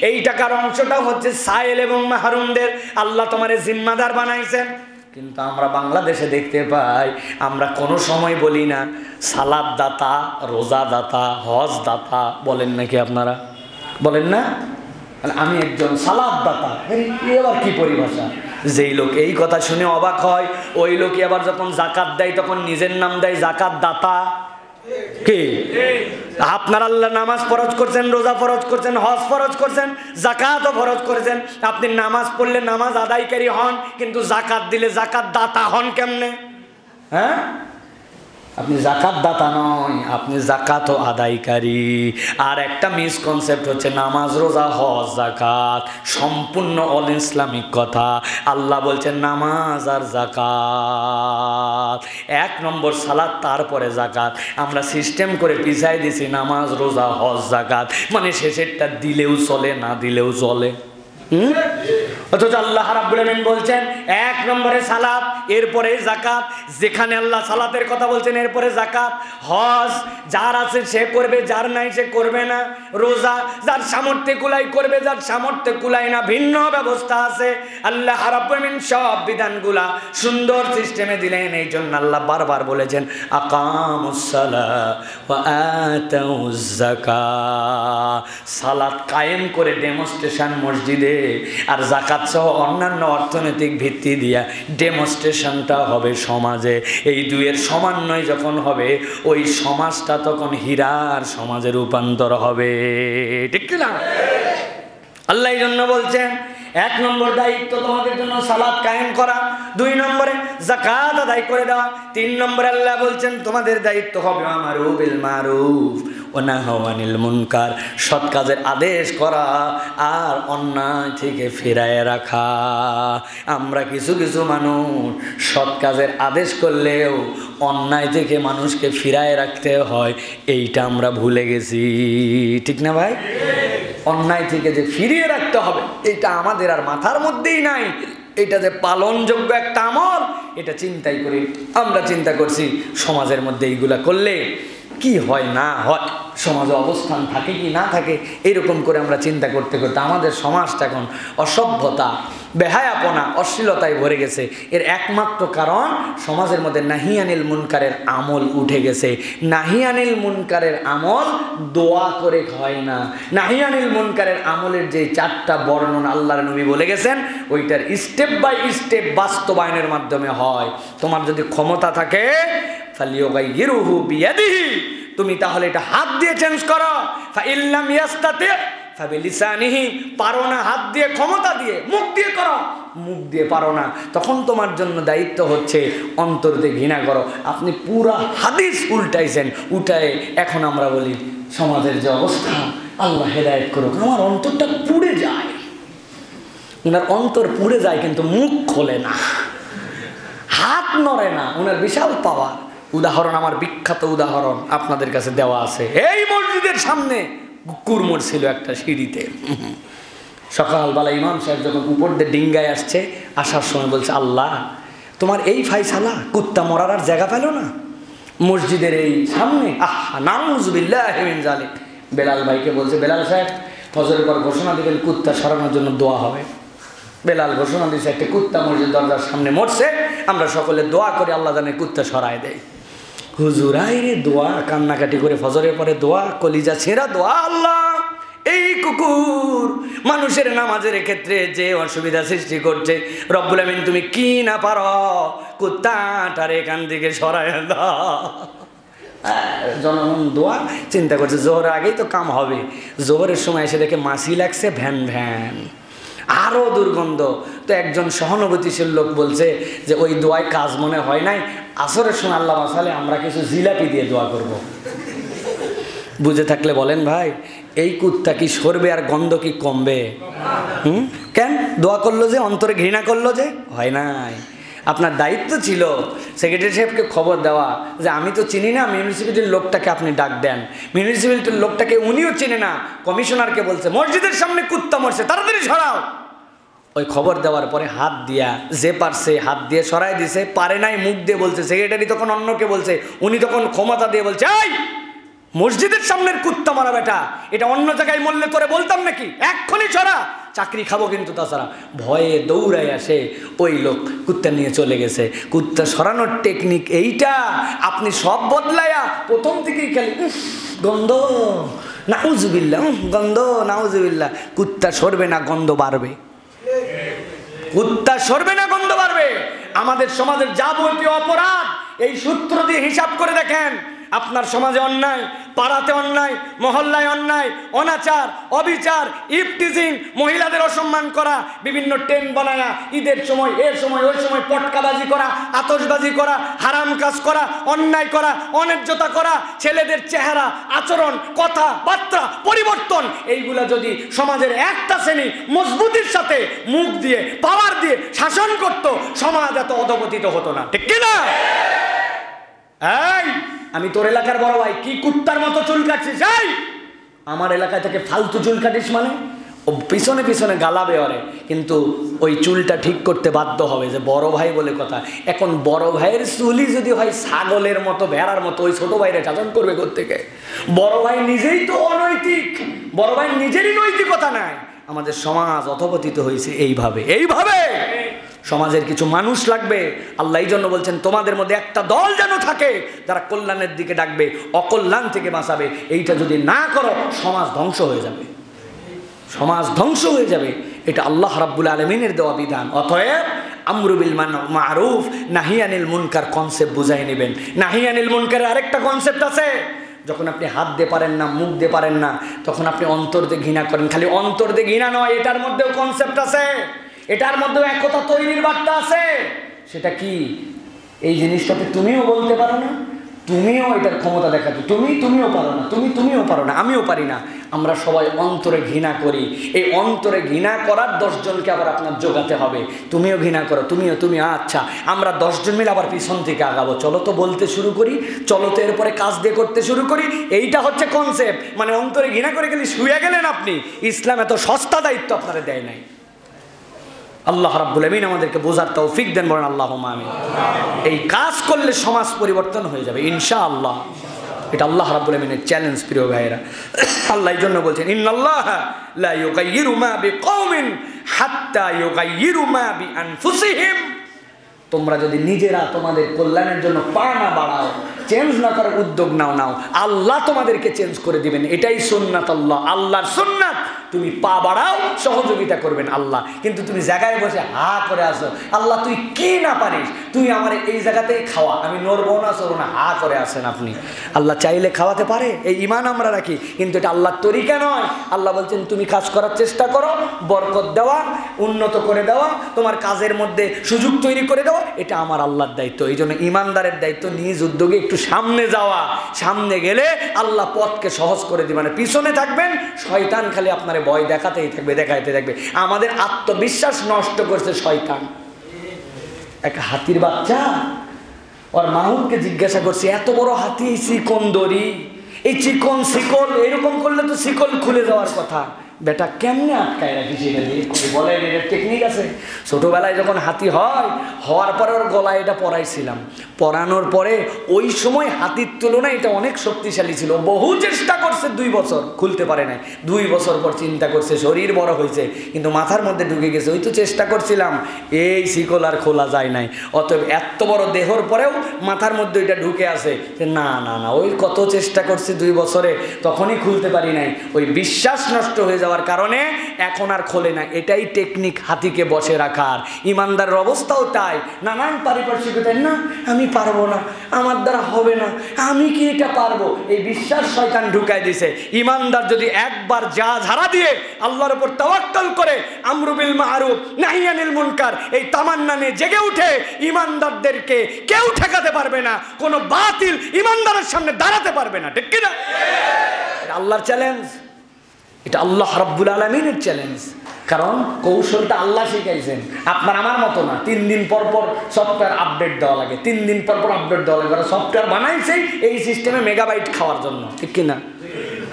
এই টাকার অংশটা হচ্ছে সাইল এবং মাহরুমদের, আল্লাহ তোমারে জিম্মাদার বানাইছেন। কিন্তু আমরা বাংলাদেশে দেখতে পাই, আমরা কোনো সময় বলি না সালাদ দাতা, রোজা দাতা, হজ দাতা, বলেন নাকি আপনারা? বলেন না? আমি একজন সালাদ দাতা, এবার কি পরিভাষা? যেই লোক এই কথা শুনে অবাক হয়, ওই লোকই আবার যখন জাকাত দেয় তখন নিজের নাম দেয় জাকাত দাতা। কি আপনার আল্লাহ নামাজ ফরজ করছেন, রোজা ফরজ করছেন, হজ ফরজ করছেন, জাকাতও ফরজ করেছেন। আপনি নামাজ পড়লে নামাজ আদায়কারী হন, কিন্তু জাকাত দিলে জাকাত দাতা হন কেমনে? হ্যাঁ, আপনি জাকাত দাতা নয়, আপনি জাকাতও আদায়কারী। আর একটা মিসকনসেপ্ট হচ্ছে নামাজ, রোজা, হজ, জাকাত সম্পূর্ণ অল ইসলামিক কথা। আল্লাহ বলছেন নামাজ আর জাকাত, 1 নম্বর সালাত, তারপরে জাকাত। আমরা সিস্টেম করে পিছাই দিছি নামাজ, রোজা, হজ, জাকাত, মানে শেষেরটা দিলেও চলে, না দিলেও চলে। অথচ আল্লাহ রাব্বুল আলামিন বলছেন 1 নম্বরে সালাত, এরপরে যাকাত। যেখানে আল্লাহ সালাতের কথা বলছেন এরপরে যাকাত। হজ যার আছে সে করবে, যার নাই সে করবে না। রোজা যার সামর্থ্যে কুলাই করবে, যার সামর্থ্যে কুলাই না। ভিন্ন ব্যবস্থা আছে। আল্লাহ রাব্বুল আলামিন সব বিধানগুলা সুন্দর সিস্টেমে দিলেন। এই জন্য আল্লাহ বারবার বলেছেন আকামুস সালাত ওয়া আতাউজ যাকাত। সালাত কায়েম করে ডেমনস্ট্রেশন মসজিদে, আর যাকাত সহ অন্যান্য অর্থনৈতিক ভিত্তি দিয়া ডেমনস্ট্রেশনটা হবে সমাজে। এই দুইয়ের সমন্বয় যখন হবে ওই সমাজটা তখন হীরার সমাজে রূপান্তর হবে। ঠিক কি না? আল্লাহ এই জন্য বলছেন 1 নম্বর দায়িত্ব তোমাদের জন্য সালাত কায়েম করা, 2 নম্বরে যাকাত আদায় করে দেওয়া, 3 নম্বরে আল্লাহ বলছেন তোমাদের দায়িত্ব হবে আমারু বিল মারুফ ওয়া নাহু আনিল মুনকার, সৎ কাজের আদেশ করা আর অন্যায় থেকে ফিরায় রাখা। আমরা কিছু কিছু মানুষ সৎ কাজের আদেশ করলেও অন্যায় থেকে মানুষকে ফিরায় রাখতে হয়, এইটা আমরা ভুলে গেছি। ঠিক না ভাই? অন্যায় থেকে যে ফিরিয়ে রাখতে হবে এটা আমাদের আর মাথার মধ্যেই নাই। এটা যে পালনযোগ্য একটা আমল, এটা চিন্তাই করি আমরা চিন্তা করছি সমাজের মধ্যে এইগুলা করলে কি হয় না হয়, সমাজে অবস্থান থাকে কি না থাকে, এরকম করে আমরা চিন্তা করতে করতে আমাদের সমাজটা এখন অসভ্যতা, বেহায়াপনা, অশ্লীলতায় ভরে গেছে। এর একমাত্র কারণ সমাজের মধ্যে নাহিয়ানিল মুনকারের আমল উঠে গেছে। নাহিয়ানিল মুনকারের আমল দোয়া করে হয় না। নাহিয়ানিল মুনকারের আমলের যে 4টা বর্ণনা আল্লাহর নবী বলে গেছেন, ওইটার স্টেপ বাই স্টেপ বাস্তবায়নের মাধ্যমে হয়। তোমার যদি ক্ষমতা থাকে ফালিয়ুগাইয়িরুহু বিয়াদিহি, তুমি তাহলে এটা হাত দিয়ে চেঞ্জ করো। ফাইল্লাম ইয়াস্তাতি ফাবিলিসানিহি, পারো না হাত দিয়ে, ক্ষমতা দিয়ে, মুখ দিয়ে করো। মুখ দিয়ে পারো না, তখন তোমার জন্য দায়িত্ব হচ্ছে অন্তর দিয়ে ঘৃণা করো। আপনি পুরা হাদিস উল্টাইছেন, উল্টায় এখন আমরা বলি সমাজের যে অবস্থা, আল্লাহ হেদায়েত করুক। আমার অন্তরটা পুড়ে যায়, ওনার অন্তর পুড়ে যায় কিন্তু মুখ খোলে না, হাত নড়ে না। ওনার বিশাল পাওয়ার। উদাহরণ, আমার বিখ্যাত উদাহরণ আপনাদের কাছে দেওয়া আছে। এই মসজিদের সামনে কুকুর মরছিল একটা সিঁড়িতে। সকালবেলা ইমাম সাহেব যখন উপর দিয়ে ডিঙ্গায় আসছে, আসার সময় বলছে আল্লাহ তোমার এই ফায়সালা, কুত্তা মরার আর জায়গা পেল না মসজিদের এই সামনে। নাউযুবিল্লাহি মিন যালিক। বেলাল ভাইকে বলছে বেলাল সাহেব ফজরের পর ঘোষণা দিবেন কুত্তা সরানোর জন্য দোয়া হবে। বেলাল ঘোষণা দিয়েছে একটা কুত্তা মসজিদ দরজার সামনে মরছে, আমরা সকলে দোয়া করে আল্লাহ জানে কুত্তা সরায় দেয়। হুজুর আইরে দোয়া, কান্নাকাটি করে ফজরের পরে দোয়া, কলিজা ছেঁড়া দোয়া। আল্লাহ এই কুকুর মানুষের নামাজের ক্ষেত্রে যে অসুবিধা সৃষ্টি করছে, রব্বুল আমিন তুমি কি না পারো, কুত্তাটার এখান থেকে সরায় দাও। জনগণ দোয়া চিন্তা করছে জোহরের আগেই তো কাম হবে। জোহরের সময় এসে দেখে মাছি লাগছে ভ্যান ভ্যান, আরও দুর্গন্ধ। তো একজন সহানুভূতিশীল লোক বলছে যে ওই দোয়ায় কাজ মনে হয় নাই, আসরের সময় আল্লাহ মাসালে আমরা কিছু জিলাপি দিয়ে দোয়া করব। বুঝে থাকলে বলেন ভাই, এই কুত্তা কি সরবে আর গন্ধ কি কমবে? কেন দোয়া করলো যে, অন্তরে ঘৃণা করলো যে? হয় নাই। আপনার দায়িত্ব ছিল সেক্রেটারি সাহেবকে খবর দেওয়া যে আমি তো চিনি না, মিউনিসিপ্যালিটির লোকটাকে আপনি ডাক দেন। মিউনিসিপ্যালিটির লোকটাকে উনিও চিনে না, কমিশনারকে বলছে মসজিদের সামনে কুত্তা মরছে, তাড়াতাড়ি সরাও। ওই খবর দেওয়ার পরে হাত দিয়া যে পারছে হাত দিয়ে সরাই দিছে, পারে নাই মুখ দিয়ে বলছে। সেক্রেটারি তখন অন্যকে বলছে, উনি তখন ক্ষমতা দিয়ে বলছে এই মসজিদের সামনের কুত্তা মারা বেটা, এটা অন্য জায়গায় মরলে তোরে বলতাম নাকি, এক্ষুনি ছড়া, চাকরি খাবো কিন্তু। তাছাড়া ভয়ে দৌড়ায় আসে ওই লোক কুত্তা নিয়ে চলে গেছে। কুত্তা সরানোর টেকনিক এইটা। আপনি সব বদলায়া প্রথম থেকেই খালি গন্ধ, নাউজুবিল্লাহ, গন্ধ, নাউজুবিল্লাহ। কুত্তা সরবে না, গন্ধ বাড়বে। কুত্তা সরবে না, গন্ধ বাড়বে। আমাদের সমাজের যাবতীয় অপরাধ এই সূত্র দিয়ে হিসাব করে দেখেন। আপনার সমাজে অন্যায়, পাড়াতে অন্যায়, মহল্লায় অন্যায়, অনাচার, অবিচার, ইফটিজিং, মহিলাদের অসম্মান করা, বিভিন্ন টেন্ট বানায়া ঈদের সময় এর সময় ওই সময় পটকাবাজি করা, আতশবাজি করা, হারাম কাজ করা, অন্যায় করা, অন্যায্যতা করা, ছেলেদের চেহারা, আচরণ, কথা বার্তা পরিবর্তন, এইগুলা যদি সমাজের একটা শ্রেণী মজবুতির সাথে মুখ দিয়ে পাওয়ার দিয়ে শাসন করত, সমাজ এত অধপতিত হতো না। ঠিক কিনা? এই আমি তোর এলাকার বড় ভাই, কি কুত্তার মতো চুল কাটছিস? এই আমার এলাকায় থেকে ফালতু চুল কাটিস মানে? ও পিছনে পিছনে গালাবে ওরে, কিন্তু ওই চুলটা ঠিক করতে বাধ্য হবে, যে বড় ভাই বলে কথা। এখন বড় ভাইয়ের চুলই যদি হয় ছাগলের মতো, ভেড়ার মতো, ওই ছোট ভাইরে শাসন করবে কোত্থেকে? বড় ভাই নিজেই তো অনৈতিক, বড় ভাই নিজেরই নৈতিকতা নাই। আমাদের সমাজ অধপতিত হয়েছে এইভাবে। সমাজের কিছু মানুষ লাগবে। আল্লাহ এই জন্য বলছেন, তোমাদের মধ্যে একটা দল যেন থাকে যারা কল্যাণের দিকে ডাকবে, অকল্যাণ থেকে বাঁচাবে। এইটা যদি না করো, সমাজ ধ্বংস হয়ে যাবে, সমাজ ধ্বংস হয়ে যাবে। এটা আল্লাহ রাব্বুল আলামিনের দেওয়া বিধান। অতএব আমরু বিল মারুফ নাহি আনিল মুনকার কনসেপ্ট বুঝাই নেবেন। নাহি আনিল মুনকারের আরেকটা কনসেপ্ট আছে। যখন আপনি হাত দিয়ে পারেন না, মুখ দিয়ে পারেন না, তখন আপনি অন্তর দিয়ে ঘৃণা করেন। খালি অন্তর দিয়ে ঘৃণা নয়, এটার মধ্যেও কনসেপ্ট আছে, এটার মধ্যেও একতা তৈরির বার্তা আছে। সেটা কি? এই জিনিসটাতে তুমিও বলতে পারো না, তুমিও এটার ক্ষমতা দেখাতে, তুমিও পারো না, তুমিও পারো না, আমিও পারি না। আমরা সবাই অন্তরে ঘৃণা করি। এই অন্তরে ঘৃণা করার 10 জনকে আবার আপনার জোগাতে হবে। তুমিও ঘৃণা করো, তুমি আচ্ছা, আমরা 10 জন মিলে আবার পিছন থেকে আগাবো। চলো তো বলতে শুরু করি, চলো তো এরপরে কাজ দিয়ে করতে শুরু করি। এইটা হচ্ছে কনসেপ্ট। মানে অন্তরে ঘৃণা করে গেলে শুয়ে গেলেন আপনি। ইসলাম এত সস্তা দায়িত্ব আপনারা দেয় নাই। আল্লাহ রাব্বুল আমিন আমাদেরকে বোঝার তৌফিক দেন, বলেন আল্লাহুম্মা আমিন। এই কাজ করলে সমাজ পরিবর্তন হয়ে যাবে ইনশাআল্লাহ। এটা আল্লাহ রাব্বুল আমিনের চ্যালেঞ্জ, প্রিয় ভাইয়েরা। আল্লাহ এই জন্য বলছেন, ইন্নাল্লাহা লা ইউগাইয়িরু মা বিকওমিন হাত্তা ইউগাইয়িরু মা বিআনফুসিহিম। তোমরা যদি নিজেরা তোমাদের কল্যাণের জন্য পা না বাড়াও, চেঞ্জ না করার উদ্যোগ নাও, আল্লাহ তোমাদেরকে চেঞ্জ করে দিবেন। এটাই সুন্নাত আল্লাহ, আল্লাহর সুন্নাত। তুমি পা বাড়াও, সহযোগিতা করবেন আল্লাহ। কিন্তু তুমি জায়গায় বসে হা করে আসো, আল্লাহ তুই কি না পারিস, তুই আমার এই জায়গাতেই খাওয়া, আমি নড়বো না চড়বো না, হা করে আসেন আপনি। আল্লাহ চাইলে খাওয়াতে পারে, এই ঈমান আমরা রাখি, কিন্তু এটা আল্লাহর তরিকা নয়। আল্লাহ বলছেন তুমি কাজ করার চেষ্টা করো, বরকত দেওয়া, উন্নত করে দেওয়া, তোমার কাজের মধ্যে সুযোগ তৈরি করে দেওয়া, এটা আমার আল্লাহর দায়িত্ব। এই জন্য ঈমানদারের দায়িত্ব নিজ উদ্যোগে একটু সামনে যাওয়া। সামনে গেলে আল্লাহ পথকে সহজ করে দিবে। মানে পিছনে থাকবেন, শয়তান খালি আপনার ভয় দেখাতেই থাকবে, দেখাইতে থাকবে। আমাদের আত্মবিশ্বাস নষ্ট করছে শয়তান। একটা হাতির বাচ্চা ওর মাহুরকে জিজ্ঞাসা করছে, এত বড় হাতি, চিকন দড়ি, এই চিকন শিকল, এরকম করলে তো শিকল খুলে যাওয়ার কথা, বেটা কেমনে আটকায় রাখি? বলেন, এর টেকনিক আছে। ছোটবেলায় যখন হাতি হওয়ার পরে ওর গলায় এটা পরাইছিলাম, পরানোর পরে ওই সময় হাতির তুলনায় এটা অনেক শক্তিশালী ছিল। বহু চেষ্টা করছে, 2 বছর খুলতে পারে নাই। 2 বছর পর চিন্তা করছে, শরীর বড় হয়েছে কিন্তু মাথার মধ্যে ঢুকে গেছে, ওই তো চেষ্টা করছিলাম, এই শিকল আর খোলা যায় নাই। অতএব এত বড় দেহর পরেও মাথার মধ্যে ওইটা ঢুকে আছে, না না না, ওই কত চেষ্টা করছে 2 বছরে, তখনই খুলতে পারি নাই। ওই বিশ্বাস নষ্ট হয়ে যাওয়ার কারণে এখন আর খোলে না। এটাই টেকনিক হাতিকে বসে রাখার। ইমানদারের অবস্থাও তাই। নানান পারিপার্শ্বিকতায়, না আমি পারবো না, আমার দ্বারা হবে না, আমি কি এটা পারবো, এই বিশ্বাস শয়তান ঢুকাই দিছে। ইমানদার যদি একবার যা ঝাড়া দিয়ে আল্লাহর উপর তাওয়াক্কুল করে, আমরু বিল মারুফ নাহি আনিল মুনকার, এই তামান্না নিয়ে জেগে উঠে, ইমানদারদেরকে কেউ ঠেকাতে পারবে না, কোনো বাতিল ইমানদারের সামনে দাঁড়াতে পারবে না। ঠিক কিনা? এটা আল্লাহর চ্যালেঞ্জ, এটা আল্লাহ রাব্বুল আলামিনের চ্যালেঞ্জ। কারণ কৌশলটা আল্লাহ শিখাইছেন, আপনার আমার মতো না। 3 দিন পর পর সফটওয়্যার আপডেট দেওয়া লাগে, 3 দিন পর পর আপডেট দেওয়া লাগে। সফটওয়্যার বানাইছেই এই সিস্টেমে মেগাবাইট খাওয়ার জন্য। ঠিক কিনা?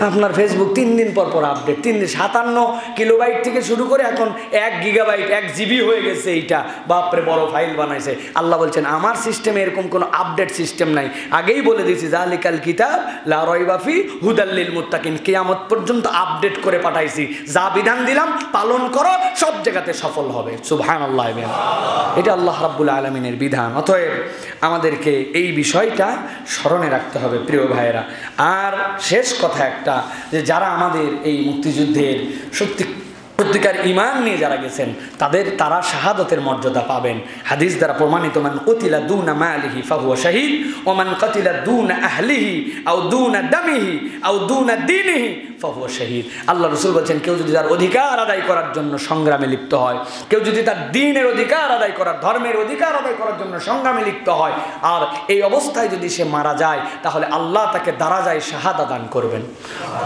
আপনার ফেসবুক 3 দিন পর পর আপডেট, 3 দিন 57 কিলোবাইট থেকে শুরু করে এখন 1 গিগাবাইট 1 জিবি হয়ে গেছে। এইটা বাপরে বড় ফাইল বানাইছে। আল্লাহ বলছেন আমার সিস্টেমে এরকম কোনো আপডেট সিস্টেম নাই। আগেই বলে দিয়েছি, যালিকাল কিতাব লা রাইবা ফি হুদাল লিল মুত্তাকিন, কিয়ামত পর্যন্ত আপডেট করে পাঠাইছি। যা বিধান দিলাম পালন করো, সব জায়গাতে সফল হবে। সুবহানাল্লাহ। এটা আল্লাহ রাব্বুল আলামিনের বিধান। অতএব আমাদেরকে এই বিষয়টা স্মরণে রাখতে হবে, প্রিয় ভাইয়েরা। আর শেষ কথা একটা, যে যারা আমাদের এই মুক্তিযুদ্ধের সত্যিকার ঈমান নিয়ে যারা গেছেন, তারা শাহাদাতের মর্যাদা পাবেন। হাদিস দ্বারা প্রমাণিত, মান কুতিলা দুনা মালিহি ফাহুয়া শাহীদ ওয়া মান কুতিলা দুনা আহলিহি আও দুনা দামিহি আও দুনা দীনিহি ফাহুয়া শাহীদ। আল্লাহ রাসূল বলেন, কেউ যদি তার অধিকার আদায় করার জন্য সংগ্রামে লিপ্ত হয়, কেউ যদি তার দ্বীনের অধিকার আদায় করার, ধর্মের অধিকার আদায় করার জন্য সংগ্রামে লিপ্ত হয়, আর এই অবস্থায় যদি সে মারা যায়, তাহলে আল্লাহ তাকে দারাজায়ে শাহাদা দান করবেন।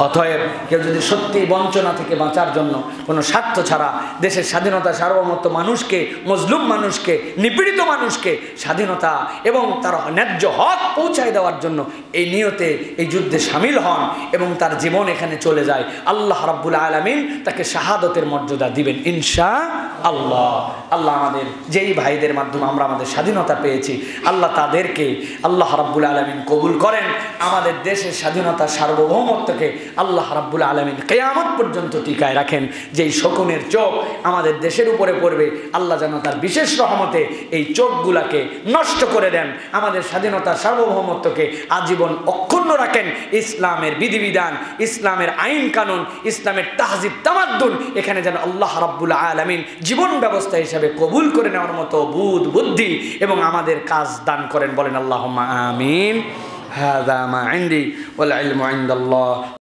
অতএব কেউ যদি সত্যি বঞ্চনা থেকে বাঁচার জন্য, কোনো স্বার্থ ছাড়া দেশের স্বাধীনতা, সার্বভৌমত্ব, মানুষকে, মজলুম মানুষকে, নিপীড়িত মানুষকে স্বাধীনতা এবং তার ন্যায্য হক পৌঁছায় দেওয়ার জন্য এই নিয়তে এই যুদ্ধে সামিল হন এবং তার জীবন এখানে চলে যায়, আল্লাহ রাব্বুল আলামিন তাকে শাহাদতের মর্যাদা দিবেন ইনশাআল্লাহ। আল্লাহ আমাদের যেই ভাইদের মাধ্যমে আমরা আমাদের স্বাধীনতা পেয়েছি, আল্লাহ তাদেরকে আল্লাহ রাব্বুল আলামিন কবুল করেন। আমাদের দেশের স্বাধীনতা সার্বভৌমত্বকে আল্লাহ রাব্বুল আলামিন কিয়ামত পর্যন্ত টিকায় রাখেন। যেই শকুনের চোখ আমাদের দেশের উপরে পড়বে, আল্লাহ যেন তার বিশেষ রহমতে এই চোখগুলাকে নষ্ট করে দেন। আমাদের স্বাধীনতার সার্বভৌমত্বকে আজীবন অক্ষুণ্ণ রাখেন। ইসলামের বিধিবিধান, ইসলামের আইন কানুন, ইসলামের তাহজিব তামাদ্দুন এখানে যেন আল্লাহ রাব্বুল আলামিন জীবন ব্যবস্থা হিসাবে কবুল করে নেওয়ার মতো বুদ্ধি এবং আমাদের কাজ দান করেন। বলেন আল্লাহুম্মা আমিন। হাযা মা ইনদি ওয়াল ইলমু ইনদাল্লাহ।